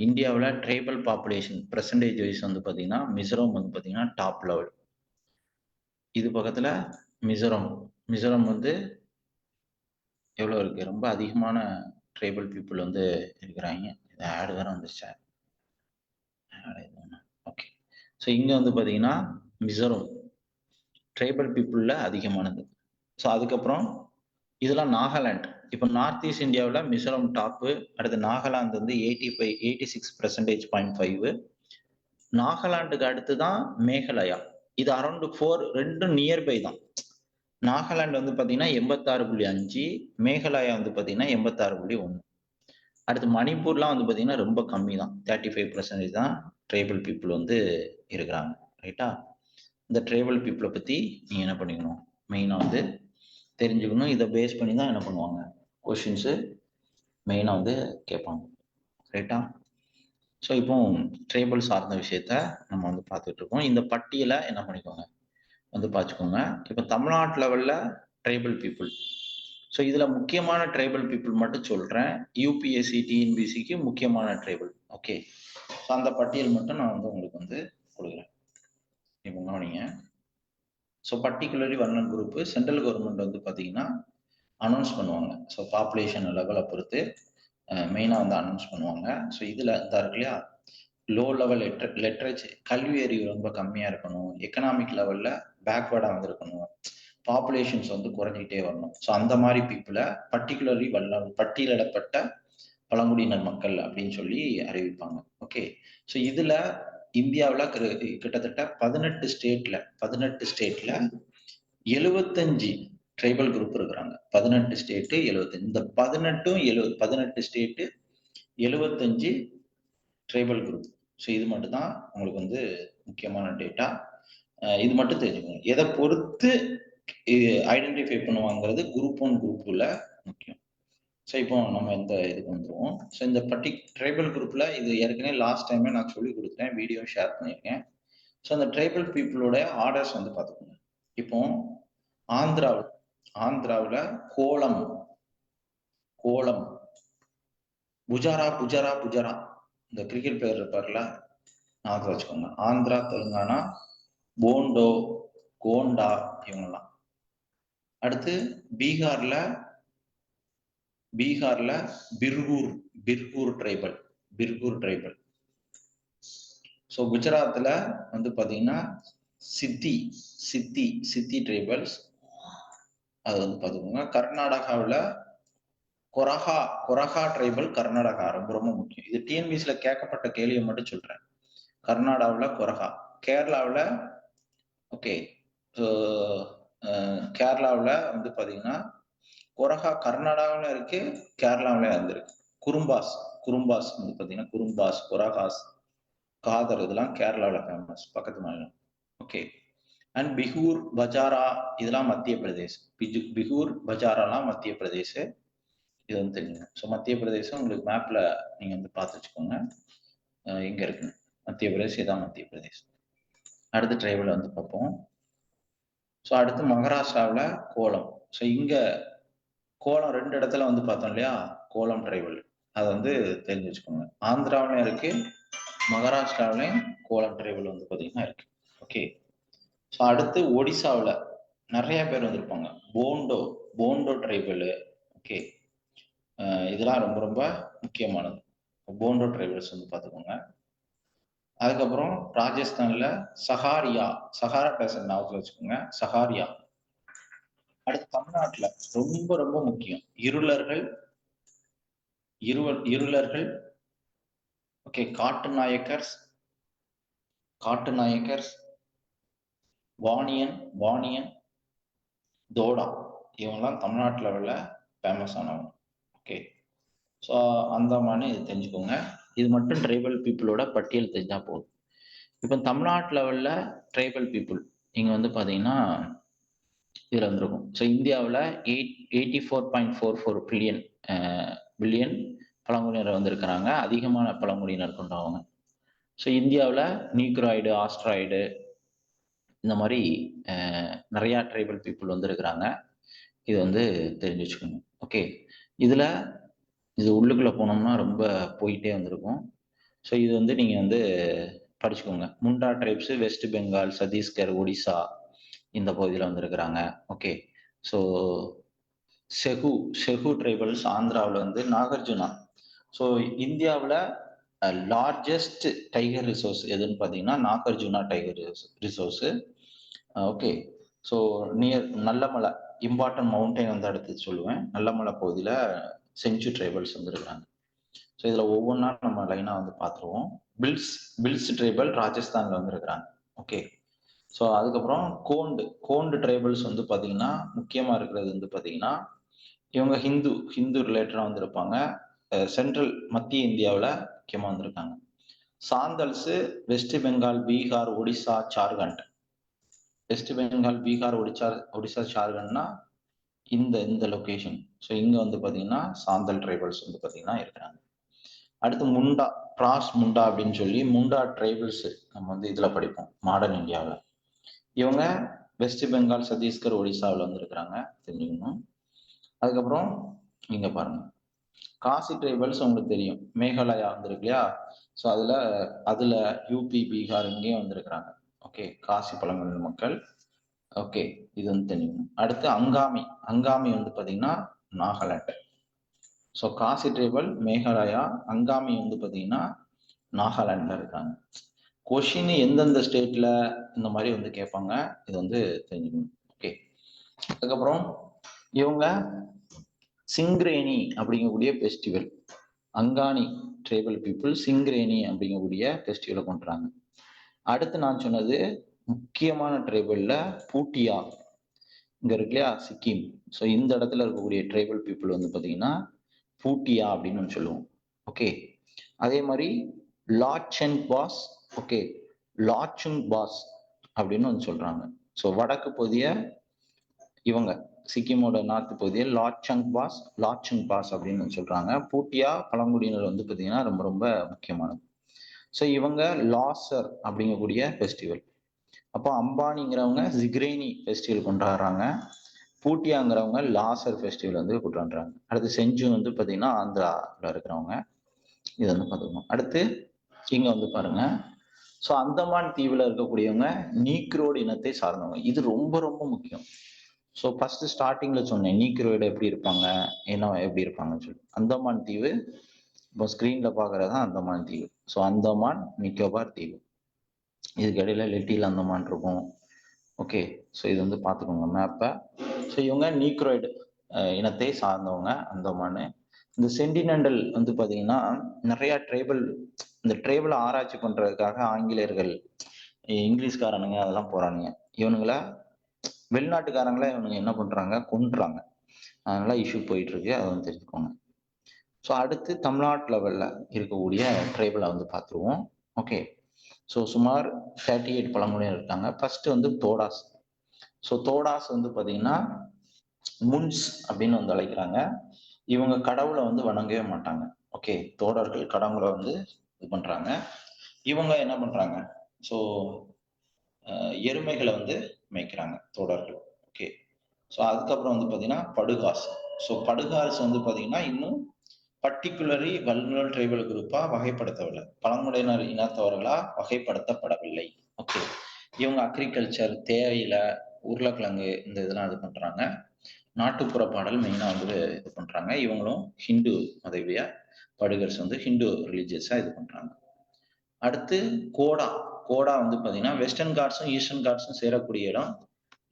இந்தியாவில் ட்ரைபல் பாப்புலேஷன் பெர்சன்டேஜ் வைஸ் வந்து பார்த்தீங்கன்னா மிசோரம் வந்து பார்த்தீங்கன்னா டாப் லெவல். இது பக்கத்தில் மிசோரம் வந்து எவ்வளோ இருக்கு, ரொம்ப அதிகமான ட்ரைபல் பீப்புள் வந்து இருக்கிறாங்க. இது ஆடு வேற வந்துருச்சா? ஓகே, ஸோ இங்கே வந்து பார்த்தீங்கன்னா மிசோரம் ட்ரைபல் பீப்புளில் அதிகமானது. ஸோ அதுக்கப்புறம் இதெல்லாம் நாகாலாந்து. இப்போ நார்த் ஈஸ்ட் இந்தியாவில் மிசோரம் டாப்பு, அடுத்து நாகாலாந்து வந்து 86.5%. நாகாலாந்துக்கு அடுத்து தான் மேகாலயா. இது அரௌண்ட் 4, ரெண்டும் நியர்பை தான். நாகாலாந்து வந்து பார்த்தீங்கன்னா 86.5, மேகாலயா வந்து பார்த்தீங்கன்னா 86.1. அடுத்து மணிப்பூர்லாம் வந்து பார்த்தீங்கன்னா ரொம்ப கம்மி தான், 35% தான் ட்ரைபல் பீப்புள் வந்து இருக்கிறாங்க. ரைட்டா? இந்த ட்ரைபல் பீப்புளை பற்றி நீங்கள் என்ன பண்ணிக்கணும், மெயினாக வந்து தெரிஞ்சுக்கணும். இதை பேஸ் பண்ணி தான் என்ன பண்ணுவாங்க, கொஷின்ஸு மெயினாக வந்து கேட்பாங்க. ரைட்டா? ஸோ இப்போ ட்ரைபல் சார்ந்த விஷயத்த நம்ம வந்து பார்த்துட்டு இருக்கோம். இந்த பட்டியலை என்ன பண்ணிக்கோங்க வந்து பார்த்துக்கோங்க. இப்போ தமிழ்நாட்டு லெவலில் ட்ரைபல் பீப்புள், ஸோ இதில் முக்கியமான ட்ரைபல் பீப்புள் மட்டும் சொல்கிறேன். யூபிஎஸ்சி டிஎன்பிசிக்கு முக்கியமான ட்ரைபல். ஓகே, ஸோ அந்த பட்டியல் மட்டும் நான் வந்து உங்களுக்கு வந்து கொடுக்குறேன். இப்போ கவனிங்க. ஸோ பர்டிகுலர்லி வர்ணன் குரூப்பு சென்ட்ரல் கவர்மெண்ட் வந்து பார்த்தீங்கன்னா அனௌன்ஸ் பண்ணுவாங்க. ஸோ பாப்புலேஷன் லெவலை பொறுத்து மெயினாக வந்து அனௌன்ஸ் பண்ணுவாங்க. ஸோ இதில் தான் இருக்கு இல்லையா, லோ லெவல் லிட்ரேச்சர், கல்வி அறிவு ரொம்ப கம்மியாக இருக்கணும், எக்கனாமிக் லெவலில் பேக்வேர்டாக வந்து இருக்கணும், பாப்புலேஷன்ஸ் வந்து குறைஞ்சிக்கிட்டே வரணும். ஸோ அந்த மாதிரி பீப்புளை பர்டிகுலர்லி பட்டியலிடப்பட்ட பழங்குடியினர் மக்கள் அப்படின்னு சொல்லி அறிவிப்பாங்க. ஓகே, ஸோ இதில் இந்தியாவில் கிட்டத்தட்ட 18 ஸ்டேட்ல 75 ட்ரைபல் குரூப் இருக்கிறாங்க. 18 ஸ்டேட்டு 75. இந்த 18 ஸ்டேட்டு 75 ட்ரைபல் குரூப். ஸோ இது மட்டும் தான் உங்களுக்கு வந்து முக்கியமான டேட்டா. இது மட்டும் தெரிஞ்சுக்கணும். எதை பொறுத்து ஐடென்டிஃபை பண்ணுவாங்கிறது குரூப் 1 குரூப்ல முக்கியம். ஸோ இப்போ நம்ம இந்த இதுக்கு வந்துடுவோம். ஸோ இந்த ட்ரைபல் குரூப்ல இது ஏற்கனவே லாஸ்ட் டைமே நான் சொல்லி கொடுத்தேன், வீடியோ ஷேர் பண்ணியிருக்கேன். ஸோ அந்த ட்ரைபல் பீப்புளோட ஆர்டர்ஸ் வந்து பார்த்துக்கோங்க. இப்போ ஆந்திராவில் கோலம், புஜாரா இந்த கிரிக்கெட் பிளேயர் இருப்பார்ல, ஞாபகம் வச்சுக்கோங்க. ஆந்திரா, தெலுங்கானா, போண்டோ, கோண்டா இவங்கெல்லாம். அடுத்து பீகார்ல பிர்கூர் ட்ரைபல். ஸோ குஜராத்ல வந்து பாத்தீங்கன்னா சித்தி ட்ரைபல்ஸ், அது வந்து பாத்துக்கோங்க. கர்நாடகாவில் கொரஹா ட்ரைபல், கர்நாடகா ரொம்ப ரொம்ப முக்கியம். இது டிஎன்பிசில கேட்கப்பட்ட கேள்வியை மட்டும் சொல்றேன். கர்நாடகாவில் கொரஹா. கேரளாவில் ஓகே, கேரளாவில் வந்து பாத்தீங்கன்னா கொரஹா கர்நாடகாவில் இருக்கு, கேரளாவில இருந்திருக்கு. குறும்பாஸ் வந்து பாத்தீங்கன்னா குறும்பாஸ், கொரஹாஸ், காதர் இதெல்லாம் கேரளாவில் ஃபேமஸ், பக்கத்து மாநிலம். ஓகே, அண்ட் பிகூர், பஜாரா இதெல்லாம் மத்திய பிரதேஷ். பிகூர், பஜாராலாம் மத்திய பிரதேஷ். இது வந்து தெரிஞ்சுங்க. ஸோ மத்திய பிரதேசம் உங்களுக்கு மேப்ல நீங்க வந்து பார்த்து வச்சுக்கோங்க எங்க இருக்கு மத்திய பிரதேஷ். இதான் மத்திய பிரதேஷ். அடுத்த ட்ரைபல் வந்து பார்ப்போம். ஸோ அடுத்து மகாராஷ்டிராவில் கோலம். ஸோ இங்க கோலம் 2 இடத்துல வந்து பார்த்தோம் இல்லையா, கோலம் ட்ரைபல், அதை வந்து தெரிஞ்சு வச்சுக்கோங்க. ஆந்திராவிலையும் இருக்கு, மகாராஷ்டிராவிலையும் கோலம் ட்ரைபல் வந்து பார்த்தீங்கன்னா இருக்கு. ஓகே, ஸோ அடுத்து ஒடிசாவில் நிறைய பேர் வந்திருப்பாங்க, போண்டோ ட்ரைபல். ஓகே, இதெல்லாம் ரொம்ப ரொம்ப முக்கியமானது. போண்டோ ட்ரைபல்ஸ் வந்து பார்த்துக்கோங்க. அதுக்கப்புறம் ராஜஸ்தான்ல சஹாரா டெசர்ட் ஞாபகத்தில் வச்சுக்கோங்க, சஹாரியா. அடுத்து தமிழ்நாட்டுல ரொம்ப ரொம்ப முக்கியம், இருளர்கள், ஓகே, காட்டு நாயக்கர்ஸ், வாணியன், தோடா, இவங்கெல்லாம் தமிழ்நாட்டு லெவல்ல ஃபேமஸ் ஆனவங்க. ஓகே, ஸோ அந்தமானு இது தெரிஞ்சுக்கோங்க. இது மட்டும் ட்ரைபல் பீப்புளோட பட்டியல் தெரிஞ்சா போதும். இப்போ தமிழ்நாட்டு லெவல்ல ட்ரைபல் பீப்புள் இங்க வந்து பாத்தீங்கன்னா இதுல வந்திருக்கும். ஸோ இந்தியாவில் 84.44 பில்லியன் பழங்குடியினர் வந்திருக்கிறாங்க, அதிகமான பழங்குடியினர் கொண்டவங்க. ஸோ இந்தியாவில் நீக்ராய்டு, ஆஸ்ட்ராய்டு, இந்த மாதிரி நிறையா ட்ரைபல் பீப்புள் வந்துருக்கிறாங்க. இது வந்து தெரிஞ்சு வச்சுக்கோங்க. ஓகே, இது உள்ளுக்குள்ளே போனோம்னா ரொம்ப போயிட்டே வந்திருக்கும். ஸோ இது வந்து நீங்கள் வந்து படிச்சுக்கோங்க. முண்டா ட்ரைப்ஸு வெஸ்ட் பெங்கால், சத்தீஸ்கர், ஒடிசா இந்த பகுதியில் வந்திருக்கிறாங்க. ஓகே, ஸோ செகு ட்ரைபல்ஸ் ஆந்திராவில் வந்து நாகார்ஜுனா. ஸோ இந்தியாவில் லார்ஜஸ்ட் டைகர் ரிசோர்ஸ் எதுன்னு பார்த்தீங்கன்னா Nagarjuna tiger resource. Okay, so near Nallamalai important mountain வந்து அடுத்து சொல்லுவேன். நல்லமலை பகுதியில் செஞ்சு ட்ரைபல்ஸ் வந்துருக்காங்க. ஸோ இதில் ஒவ்வொன்றா நம்ம லைனாக வந்து பார்த்துருவோம். பில்ஸ் ட்ரைபல் ராஜஸ்தானில் வந்துருக்குறாங்க. ஓகே, ஸோ அதுக்கப்புறம் கோண்டு ட்ரைபல்ஸ் வந்து பார்த்தீங்கன்னா முக்கியமாக இருக்கிறது வந்து பார்த்தீங்கன்னா இவங்க ஹிந்து ரிலேட்டடாக வந்திருப்பாங்க. சென்ட்ரல் மத்திய இந்தியாவில் முக்கியமாக வந்திருக்காங்க. சாந்தல்ஸு வெஸ்ட் பெங்கால், பீகார், ஒடிசா, ஜார்க்கண்ட். வெஸ்ட் பெங்கால், பீகார், ஒடிசா, ஜார்க்கண்ட்னா இந்த லொக்கேஷன். ஸோ இங்கே வந்து பார்த்தீங்கன்னா சாந்தல் ட்ரைபல்ஸ் வந்து பார்த்தீங்கன்னா இருக்கிறாங்க. அடுத்து முண்டா அப்படின்னு சொல்லி முண்டா ட்ரைபல்ஸ் நம்ம வந்து இதில் படிப்போம் மாடர்ன் இந்தியாவில். இவங்க வெஸ்ட் பெங்கால், சத்தீஸ்கர், ஒடிசாவில் வந்து இருக்கிறாங்க, தெரிஞ்சுக்கணும். அதுக்கப்புறம் இங்கே பாருங்க, காசி ட்ரைபல்ஸ் உங்களுக்கு தெரியும், மேகாலயா வந்துருக்கு இல்லையா? ஸோ அதில் யூபி, பீகார் இங்கேயும் வந்திருக்கிறாங்க. ஓகே, காசி பழங்குடியின மக்கள். ஓகே, இது வந்து தெரியும். அடுத்து அங்காமி வந்து பார்த்தீங்கன்னா நாகாலாந்து. ஸோ காசி ட்ரைபல் மேகாலயா, அங்காமி வந்து பார்த்தீங்கன்னா நாகாலாண்டில் இருக்காங்க. கொஷின் எந்தெந்த ஸ்டேட்ல இந்த மாதிரி வந்து கேட்பாங்க, இது வந்து தெரிஞ்சுக்கணும். ஓகே, அதுக்கப்புறம் இவங்க சிங்ரேனி அப்படிங்கக்கூடிய ஃபெஸ்டிவல், அங்கானி ட்ரைபல் பீப்புள் சிங்ரேனி அப்படிங்கக்கூடிய ஃபெஸ்டிவலை கொண்டுறாங்க. அடுத்து நான் சொன்னது முக்கியமான ட்ரைபல்ல பூட்டியா இங்க இருக்கு இல்லையா, சிக்கிம். ஸோ இந்த இடத்துல இருக்கக்கூடிய ட்ரைபல் பீப்புள் வந்து பார்த்தீங்கன்னா பூட்டியா அப்படின்னு சொல்லுவோம். ஓகே, அதே மாதிரி லாச்சங் பாஸ், ஓகே, லாச்சுங் பாஸ் அப்படின்னு வந்து சொல்றாங்க. ஸோ வடக்கு பகுதிய இவங்க சிக்கிமோட நார்த்து பகுதியை லாச்சுங் பாஸ் அப்படின்னு சொல்றாங்க. பூட்டியா பழங்குடியினர் வந்து பார்த்தீங்கன்னா ரொம்ப ரொம்ப முக்கியமானது. ஸோ இவங்க லாசர் அப்படிங்கக்கூடிய ஃபெஸ்டிவல். அப்போ அம்பானிங்கிறவங்க ஜிக்ரேனி ஃபெஸ்டிவல் கொண்டாடுறாங்க, பூட்டியாங்கிறவங்க லாசர் ஃபெஸ்டிவல் வந்து கொண்டாடுறாங்க. அடுத்து செஞ்சு வந்து பார்த்தீங்கன்னா ஆந்திராவில் இருக்கிறவங்க, இது வந்து பார்த்துக்கணும். அடுத்து இங்க வந்து பாருங்க, ஸோ அந்தமான் தீவில் இருக்கக்கூடியவங்க நீக்ரோடு இனத்தை சார்ந்தவங்க. இது ரொம்ப ரொம்ப முக்கியம். ஸோ ஃபர்ஸ்ட் ஸ்டார்டிங்ல சொன்னேன் நீக்ரோடு எப்படி இருப்பாங்க, எப்படி இருப்பாங்கன்னு சொல்லி. அந்தமான் தீவு இப்போ ஸ்கிரீன்ல பாக்குறது தான் அந்தமான் தீவு. ஸோ அந்தமான் நிக்கோபார் தீவு, இதுக்கு இடையில லிட்டில் அந்தமான் இருக்கும். ஓகே, ஸோ இது வந்து பார்த்துக்கோங்க மேப்பை. ஸோ இவங்க நீக்ரோய்டு இனத்தை சார்ந்தவங்க அந்தமான். இந்த சென்டினெண்டல் வந்து பார்த்தீங்கன்னா நிறைய இந்த ட்ரைபல் ஆராய்ச்சி பண்றதுக்காக ஆங்கிலேயர்கள், இங்கிலீஷ்காரனுங்க அதெல்லாம் போறானுங்க. இவனுங்களை வெளிநாட்டுக்காரங்கள இவனுங்க என்ன பண்றாங்க, கொன்றாங்க. அதனால இஷ்யூ போயிட்டு இருக்கு, அதை வந்து தெரிஞ்சுக்கோங்க. ஸோ அடுத்து தமிழ்நாட்டு லெவல்ல இருக்கக்கூடிய ட்ரைபலை வந்து பார்த்துருவோம். ஓகே, ஸோ சுமார் 38 பழங்குடியினர் இருக்காங்க. ஃபர்ஸ்ட் வந்து தோடாஸ். ஸோ தோடாஸ் வந்து பார்த்தீங்கன்னா முன்ஸ் அப்படின்னு வந்து அழைக்கிறாங்க. இவங்க கடவுளை வந்து வணங்கவே மாட்டாங்க. ஓகே, தோடர்கள் கடவுளை வந்து இது பண்றாங்க. இவங்க என்ன பண்றாங்க, ஸோ எருமைகளை வந்து மேய்க்கிறாங்க தோடர்கள். ஓகே, ஸோ அதுக்கப்புறம் வந்து பார்த்தீங்கன்னா படுகாஸ். ஸோ படுகாஸ் வந்து பார்த்தீங்கன்னா இன்னும் பர்டிகுலரி வல்னரபிள் ட்ரைபல் குரூப்பா வகைப்படுத்தவில்லை, பழங்குடியினர் இனத்தவர்களா வகைப்படுத்தப்படவில்லை. ஓகே, இவங்க அக்ரிகல்ச்சர், தேயிலை, உருளைக்கிழங்கு இந்த இதெல்லாம் இது பண்றாங்க. நாட்டுப்புற பாடல் மெயினா வந்து இது பண்றாங்க. இவங்களும் ஹிந்து மதவிய படுகர்ஸ் வந்து ஹிந்து ரிலீஜியஸா இது பண்றாங்க. அடுத்து கோடா. கோடா வந்து பாத்தீங்கன்னா வெஸ்டர்ன் காட்ஸும் ஈஸ்டர்ன் காட்ஸும் சேரக்கூடிய இடம்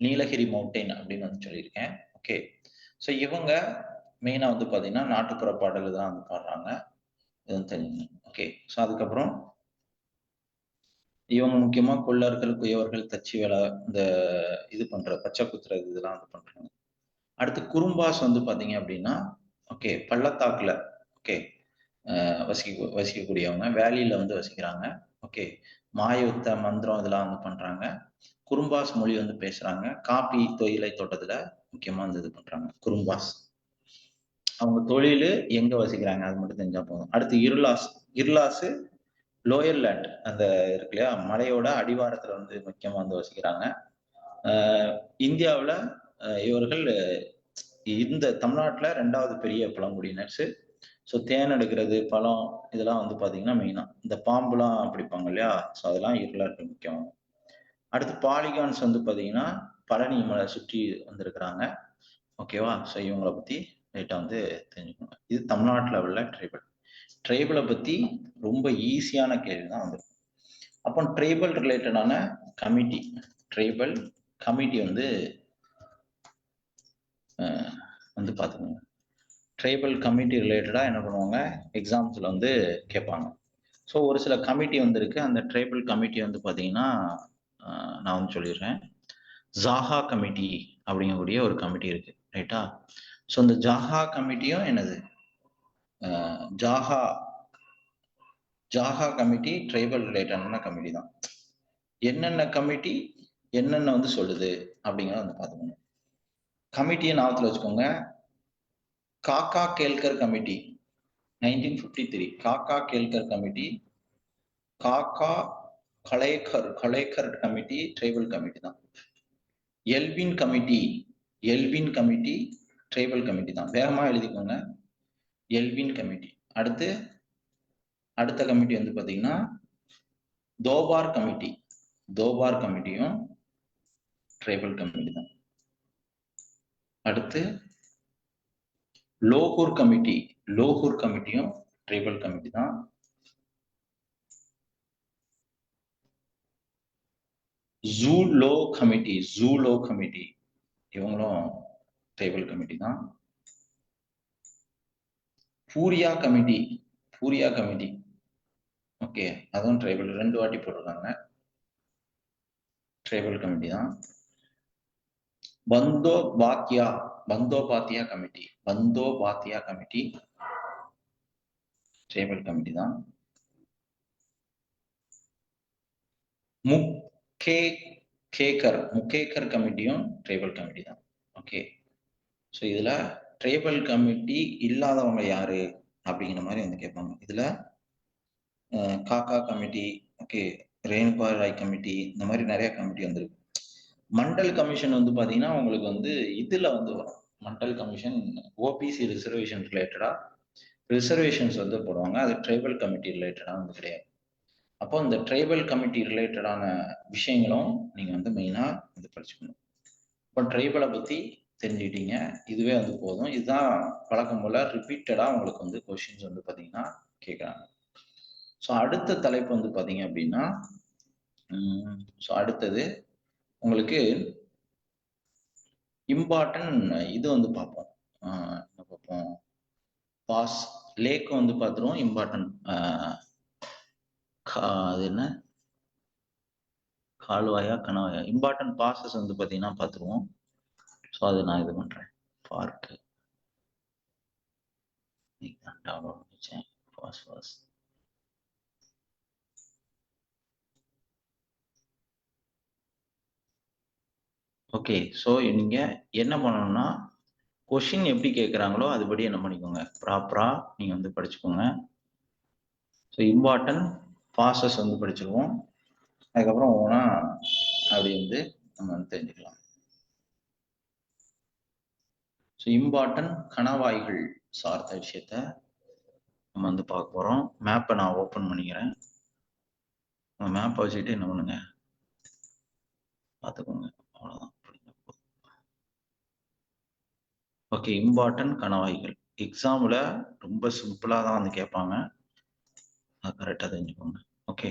நீலகிரி மவுண்டைன் அப்படின்னு வந்து சொல்லியிருக்கேன். ஓகே, ஸோ இவங்க மெயினா வந்து பாத்தீங்கன்னா நாட்டுப்புற பாடல்கள் தான் வந்து பாடுறாங்க. இதுவும் தெரிஞ்சுக்கணும். ஓகே, ஸோ அதுக்கப்புறம் இவங்க முக்கியமா கொள்ளர்கள், குயவர்கள், தச்சு வேலை, இந்த இது பண்ற பச்சை குத்துறது இதெல்லாம் வந்து பண்றாங்க. அடுத்து குறும்பாஸ் வந்து பாத்தீங்க அப்படின்னா, ஓகே, பள்ளத்தாக்குல ஓகே வசிக்கக்கூடியவங்க, வேலியில வந்து வசிக்கிறாங்க. ஓகே, மாயுத்த மந்திரம் இதெல்லாம் வந்து பண்றாங்க. குறும்பாஸ் மொழி வந்து பேசுறாங்க. காபி தொழிலை தோட்டத்துல முக்கியமா வந்து இது பண்றாங்க குறும்பாஸ். அவங்க தொழில் எங்க வசிக்கிறாங்க அது மட்டும் தெரிஞ்சா போதும். அடுத்து இருளாஸ். இருளாஸ் லோயர் லேண்ட் அந்த இருக்கு இல்லையா, மலையோட அடிவாரத்துல வந்து முக்கியமா வந்து வசிக்கிறாங்க. இந்தியாவில் இவர்கள் இந்த தமிழ்நாட்டுல 2வது பெரிய பழங்குடியினர்ஸ். ஸோ தேன் எடுக்கிறது, பழம் இதெல்லாம் வந்து பாத்தீங்கன்னா மெயினா இந்த பாம்புலாம் பிடிப்பாங்க இல்லையா, ஸோ அதெல்லாம் இருளார்கள் முக்கியம். அடுத்து பாலிகான்ஸ் வந்து பாத்தீங்கன்னா பழனி மலை சுற்றி வந்திருக்கிறாங்க. ஓகேவா, ஸோ இவங்களை பத்தி லைட்டா வந்து தெரிஞ்சுக்கோங்க. இது தமிழ்நாட்டில் உள்ள ட்ரைபல். ட்ரைபலை பத்தி ரொம்ப ஈஸியான கேள்வி தான் வந்து. அப்போ ட்ரைபல் ரிலேட்டடான கமிட்டி, ட்ரைபல் கமிட்டி வந்து பார்த்துக்கோங்க. ட்ரைபல் கமிட்டி ரிலேட்டடாக என்ன பண்ணுவாங்க, எக்ஸாம்ஸில் வந்து கேட்பாங்க. ஸோ ஒரு சில கமிட்டி வந்து இருக்கு. அந்த ட்ரைபல் கமிட்டி வந்து பார்த்தீங்கன்னா நான் வந்து சொல்லிடுறேன். ஜாஹா கமிட்டி அப்படிங்கக்கூடிய ஒரு கமிட்டி இருக்கு, ரைட்டா? ஸோ இந்த ஜாஹா கமிட்டியும் என்னது, ஜாஹா கமிட்டி ட்ரைபல் ரிலேட்டடான கமிட்டி தான். என்னென்ன கமிட்டி என்னென்ன வந்து சொல்லுது அப்படிங்கிறத வந்து பார்த்துக்கணும். கமிட்டியை ஞாபகத்தில் வச்சுக்கோங்க. காக்கா கேல்கர் கமிட்டி 1953, காக்கா கேல்கர் கமிட்டி, காக்கா கலேக்கர் கமிட்டி ட்ரைபல் கமிட்டி தான். எல்வின் கமிட்டி ட்ரைபல் கமிட்டி தான். வேகமா எழுதிக்கோங்க, எல்வின் கமிட்டி. அடுத்த கமிட்டி வந்து பாத்தீங்கன்னா தோபார் கமிட்டியும் ட்ரைபல் கமிட்டி தான். அடுத்து லோகூர் கமிட்டியும் ட்ரைபல் கமிட்டி தான். ஜூலோ கமிட்டி இவங்களும் ட்ரைபல் கமிட்டி தான். பூரியா கமிட்டி ஓகே, அதுவும் ட்ரைபல். 2 வாட்டி போட்டிருக்காங்க, ட்ரைபல் கமிட்டி தான். பந்தோபாத்தியா கமிட்டி ட்ரைபல் கமிட்டி தான். முக்கேக்கர் கமிட்டியும் ட்ரைபல் கமிட்டி தான். ஓகே, ஸோ இதுல ட்ரைபல் கமிட்டி இல்லாதவங்க யாரு அப்படிங்கிற மாதிரி வந்து கேட்பாங்க. இதுல Kaka committee, okay, Renuka Roy committee, இந்த மாதிரி நிறைய கமிட்டி வந்திருக்கு. மண்டல் கமிஷன் வந்து பாத்தீங்கன்னா உங்களுக்கு வந்து இதுல வந்து வரும். மண்டல் கமிஷன் ஓபிசி ரிசர்வேஷன் ரிலேட்டடா ரிசர்வேஷன்ஸ் வந்து போடுவாங்க. அது ட்ரைபல் கமிட்டி ரிலேட்டடா வந்து கிடையாது. அப்போ இந்த ட்ரைபல் கமிட்டி ரிலேட்டடான விஷயங்களும் நீங்க வந்து மெயினா வந்து படிச்சுக்கணும். இப்போ ட்ரைபலை பத்தி தெரிஞ்சுக்கிட்டீங்க, இதுவே வந்து போதும். இதுதான் வழக்கம் போல ரிப்பீட்டடா உங்களுக்கு வந்து கொஸ்டின்ஸ் வந்து பாத்தீங்கன்னா கேட்குறாங்க. ஸோ அடுத்த தலைப்பு வந்து பாத்தீங்க அப்படின்னா, ஸோ அடுத்தது உங்களுக்கு இம்பார்ட்டன்ட் இது வந்து பார்ப்போம். என்ன பார்ப்போம், பாஸ் லேக் வந்து பார்த்துருவோம். இம்பார்ட்டன்ட் அது என்ன கால்வாயா கணவாயா, இம்பார்ட்டன்ட் பாசஸ் வந்து பார்த்தீங்கன்னா பார்த்துருவோம். ஸோ அது நான் இது பண்ணுறேன். பார்க்கு டவுன்லோட் வச்சேன். பாஸ் ஓகே. ஸோ நீங்கள் என்ன பண்ணணும்னா, கொஷின் எப்படி கேட்குறாங்களோ அதுபடி என்ன பண்ணிக்கோங்க, ப்ராப்பராக நீங்கள் வந்து படிச்சுக்கோங்க. ஸோ இம்பார்ட்டன்ட் பாசஸ் வந்து படிச்சிருவோம். அதுக்கப்புறம் ஒவ்வொன்றா அப்படி வந்து நம்ம வந்து தெரிஞ்சுக்கலாம். ஸோ இம்பார்ட்டன்ட் கணவாய்கள் சார்ந்த விஷயத்த நம்ம வந்து பார்க்க போகிறோம். மேப்பை நான் ஓப்பன் பண்ணிக்கிறேன். மேப்பை வச்சுக்கிட்டு என்ன பண்ணுங்க பார்த்துக்கோங்க, அவ்வளோதான். ஓகே, இம்பார்ட்டன்ட் கணவாய்கள் எக்ஸாம்ல ரொம்ப சிம்பிளா தான் வந்து கேட்பாங்க, அது கரெக்டா தெரிஞ்சுக்கோங்க. ஓகே,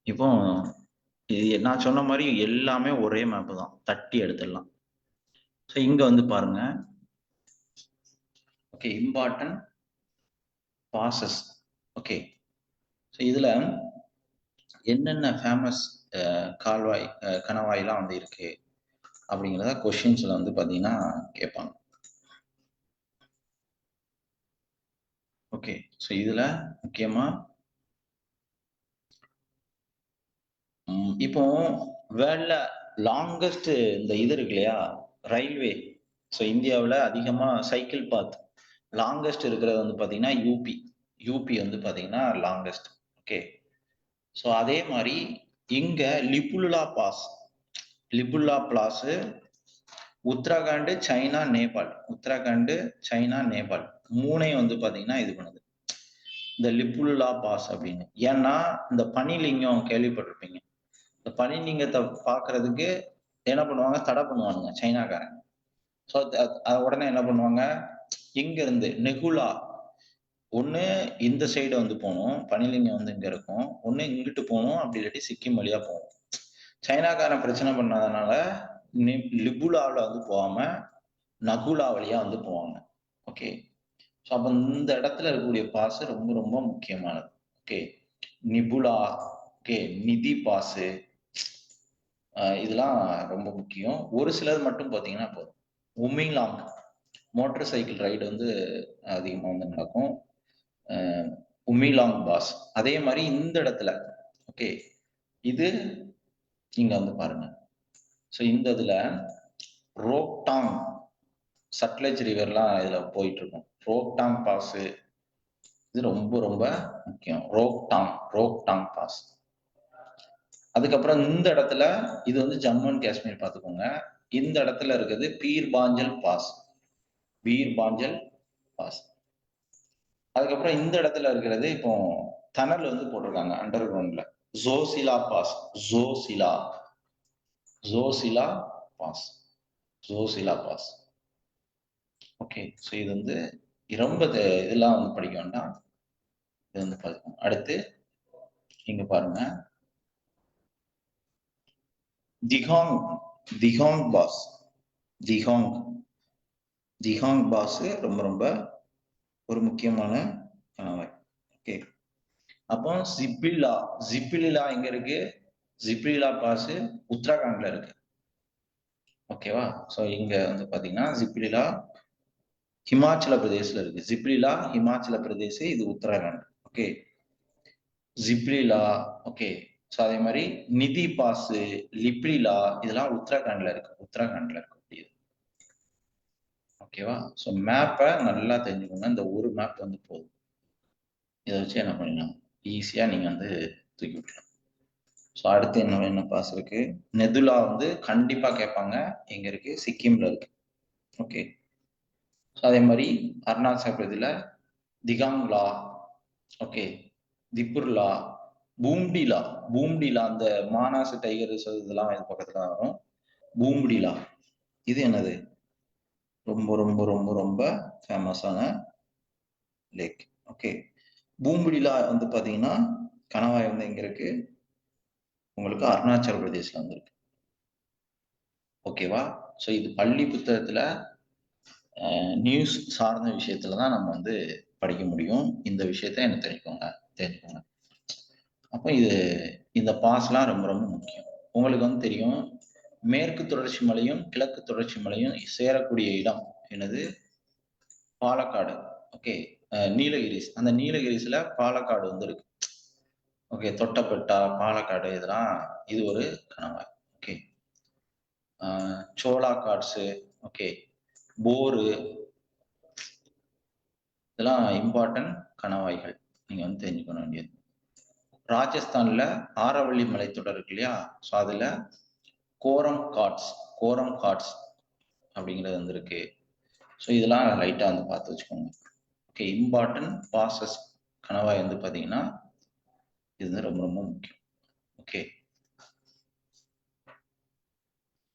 இப்போ இது நான் சொன்ன மாதிரி எல்லாமே ஒரே மேப் தான், தட்டி எடுத்துடலாம். ஸோ இங்க வந்து பாருங்க, okay, important bosses. Okay, so இதுல என்னென்ன ஃபேமஸ் கால்வாய் கணவாய்லாம் வந்து இருக்கு அப்படிங்கிறத கொஸ்டின்ஸ்ல வந்து பாத்தீங்கன்னா கேட்பாங்க. ஓகே, ஸோ இதுல முக்கியமா இப்போ வேர்ல்ட்ல லாங்கஸ்ட் இந்த இது இருக்கு இல்லையா, ரயில்வே. ஸோ இந்தியாவில் அதிகமா சைக்கிள் பாத் லாங்கஸ்ட் இருக்கிறது வந்து பாத்தீங்கன்னா யூபி. யூபி வந்து பாத்தீங்கன்னா லாங்கஸ்ட். ஓகே, ஸோ அதே மாதிரி இங்க லிபுல்லா பாஸ், லிபுல்லா பிளாஸ் உத்தராகண்ட், சைனா, நேபாள். உத்தராகண்ட், சைனா, நேபாள் மூணையும் வந்து பாத்தீங்கன்னா இது பண்ணுது இந்த லிபுல்லா பாஸ் அப்படின்னு. ஏன்னா இந்த பனிலிங்கம் கேள்விப்பட்டிருப்பீங்க, இந்த பனிலிங்கத்தை பாக்குறதுக்கு என்ன பண்ணுவாங்க, தடை பண்ணுவாங்க சைனாக்காரங்க. ஸோ உடனே என்ன பண்ணுவாங்க, இங்க இருந்து நெகுலா ஒண்ணு இந்த சைடு வந்து போகணும், பனிலிங்கம் வந்து இங்க இருக்கும், ஒண்ணு இங்கிட்டு போகணும், அப்படி இல்லாட்டி சிக்கிம் வழியா போகணும். சைனாக்காரன் பிரச்சனை பண்ணாதனால லிபுலாவில் வந்து போகாம நகுலா வழியா வந்து போவாங்க. ஓகே, ஸோ அப்போ இந்த இடத்துல இருக்கக்கூடிய பாஸ் ரொம்ப ரொம்ப முக்கியமானது. ஓகே, நிபுலா, ஓகே, நிதி பாசு, இதெல்லாம் ரொம்ப முக்கியம். ஒரு சிலது மட்டும் பார்த்தீங்கன்னா போதும். உமிலாங் மோட்டார் சைக்கிள் ரைடு வந்து அதிகமாக வந்து நடக்கும், உமிலாங் பாஸ். அதே மாதிரி இந்த இடத்துல ஓகே, இது இங்க வந்து பாருங்க. ஸோ இந்த இதுல ரோக்டாங் சட்லஜ் ரிவர்லாம் இதுல போயிட்டு இருக்கும். ரோக்டாங் பாஸ் இது ரொம்ப ரொம்ப முக்கியம். ரோக்டாங் பாஸ். அதுக்கப்புறம் இந்த இடத்துல இது வந்து ஜம்மு அண்ட் காஷ்மீர் பார்த்துக்கோங்க. இந்த இடத்துல இருக்குது beer Panjal pass, beer Panjal pass. அதுக்கப்புறம் இந்த இடத்துல இருக்கிறது இப்போ டனல் வந்து போட்டிருக்காங்க அண்டர் கிரவுண்ட்ல, Zojila pass, Zojila Zojila pass, Zojila pass. Okay, so இது வந்து ரொம்ப இதெல்லாம் வந்து படிக்க வேண்டாம், இது வந்து பார்த்துக்கோங்க. அடுத்து இங்க பாருங்க, திகாங், திகாங் பாஸ், திகாங், திகாங் பாஸ் ரொம்ப ரொம்ப ஒரு முக்கியமான கணவாய். ஓகே, அப்போ ஜிப்பில்லா, ஜிப்பிலிலா எங்க இருக்கு, ஜிப்ரிலா பாஸ் உத்தராகண்ட்ல இருக்கு. ஓகேவா, ஸோ இங்க வந்து பாத்தீங்கன்னா ஜிப்ரிலா ஹிமாச்சல பிரதேஷ்ல இருக்கு. ஜிப்ரிலா ஹிமாச்சல பிரதேஷ், இது உத்தராகண்ட். ஓகே, ஜிப்ரிலா. ஓகே, ஸோ அதே மாதிரி நிதி பாஸ், லிப்ரிலா இதெல்லாம் உத்தராகண்ட்ல இருக்கு, உத்தராகண்ட்ல இருக்கு. ஓகேவா, ஸோ மேப்பை நல்லா தெரிஞ்சுக்கோங்க. இந்த ஒரு மேப் வந்து போதும், இதை வச்சு என்ன பண்ணிடலாம், ஈஸியா நீங்க வந்து தூக்கி விடலாம். ஸோ அடுத்து என்ன பாஸ் இருக்கு, நெதுலா வந்து கண்டிப்பா கேட்பாங்க, எங்க இருக்கு, சிக்கிம்ல இருக்கு. ஓகே, ஸோ அதே மாதிரி அருணாச்சல பிரதேசில திகாங்லா, ஓகே, திப்புர்லா, பூம்டிலா, பூம்டிலா அந்த மானாசு டைகர் ரிசர்வ் இதெல்லாம் இது பக்கத்துல வரும். பூம்டிலா இது என்னது, ரொம்ப ரொம்ப ரொம்ப ரொம்ப ஃபேமஸான லேக். ஓகே, பூம்புடிலா வந்து பாத்தீங்கன்னா கணவாய் வந்து எங்க இருக்கு, உங்களுக்கு அருணாச்சல பிரதேஷ்ல வந்து இருக்கு. ஓகேவா, ஸோ இது பள்ளி புத்தகத்துல நியூஸ் சார்ந்த விஷயத்துல தான் நம்ம வந்து படிக்க முடியும். இந்த விஷயத்த என்ன தெரிஞ்சுக்கோங்க. அப்போ இது இந்த பாஸ்லாம் ரொம்ப ரொம்ப முக்கியம். உங்களுக்கு வந்து தெரியும், மேற்கு தொடர்ச்சி மலையும் கிழக்கு தொடர்ச்சி மலையும் சேரக்கூடிய இடம் என்னது, பாலக்காடு. ஓகே, நீலகிரிஸ், அந்த நீலகிரிஸ்ல பாலக்காடு வந்து இருக்கு. ஓகே, தொட்டபெட்டா, பாலக்காடு இதெல்லாம் இது ஒரு கணவாய். ஓகே, சோலா காட்ஸு, ஓகே, போரு இதெல்லாம் இம்பார்ட்டன்ட் கணவாய்கள், நீங்க வந்து தெரிஞ்சுக்க வேண்டியது. ராஜஸ்தான்ல ஆரவள்ளி மலைத்தொடர் இருக்கு இல்லையா, ஸோ அதுல கோரம் காட்ஸ், கோரம் காட்ஸ் அப்படிங்கிறது வந்து இருக்கு. ஸோ இதெல்லாம் லைட்டா வந்து பார்த்து வச்சுக்கோங்க. ஓகே, இம்பார்ட்டன்ட் பாசஸ் கணவாய் வந்து பாத்தீங்கன்னா இது வந்து ரொம்ப ரொம்ப முக்கியம். ஓகே,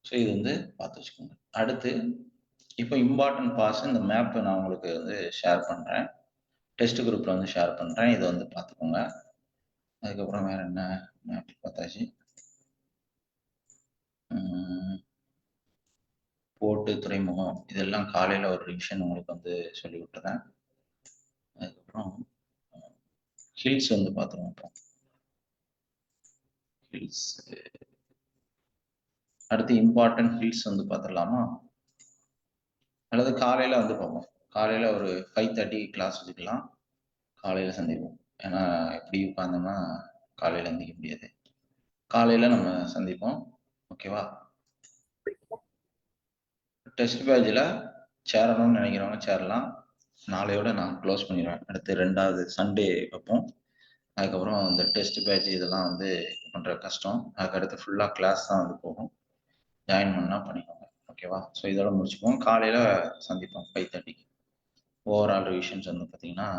ஸோ இது வந்து பார்த்து வச்சுக்கோங்க. அடுத்து இப்போ இம்பார்ட்டன்ட் பாஸ் இந்த மேப் நான் உங்களுக்கு வந்து ஷேர் பண்றேன். டெஸ்ட் குரூப்ல வந்து ஷேர் பண்றேன். இதை வந்து பார்த்துக்கோங்க. அதுக்கப்புறம் வேற என்ன மேப் பார்த்தாச்சு. போர்ட்டு, துறைமுகம் இதெல்லாம் காலையில ஒரு ரிவிஷன் உங்களுக்கு வந்து சொல்லி விட்டுறேன். அதுக்கப்புறம் ஹில்ஸ் வந்து பார்த்துருவோம். இப்போ ஹில்ஸ் அடுத்து இம்பார்ட்டன்ட் ஹில்ஸ் வந்து பார்த்துடலாமா? அல்லது காலையில வந்து பார்ப்போம். காலையில ஒரு 5:30 கிளாஸ் வச்சுக்கலாம். காலையில சந்திப்போம். ஏன்னா எப்படி உட்கார்ந்தோம்னா காலையில எந்திரிக்க முடியாது. காலையில நம்ம சந்திப்போம். ஓகேவா? டெஸ்ட் பேட்ச்ல சேரணும்னு நினைக்கிறவங்க சேரலாம். நாளையோட நான் க்ளோஸ் பண்ணிடுவேன். அடுத்து 2வது சண்டே வைப்போம். அதுக்கப்புறம் இந்த டெஸ்ட் பேட்ச் இதெல்லாம் வந்து பண்ற கஷ்டம். அதுக்கடுத்து ஃபுல்லா கிளாஸ் தான் வந்து போகும். ஜாயின் பண்ணா பண்ணிக்கோங்க. ஓகேவா? ஸோ இதோட முடிச்சுப்போம். காலையில சந்திப்போம் 5:30க்கு. ஓவரால் ரிவிஷன்ஸ் வந்து பார்த்தீங்கன்னா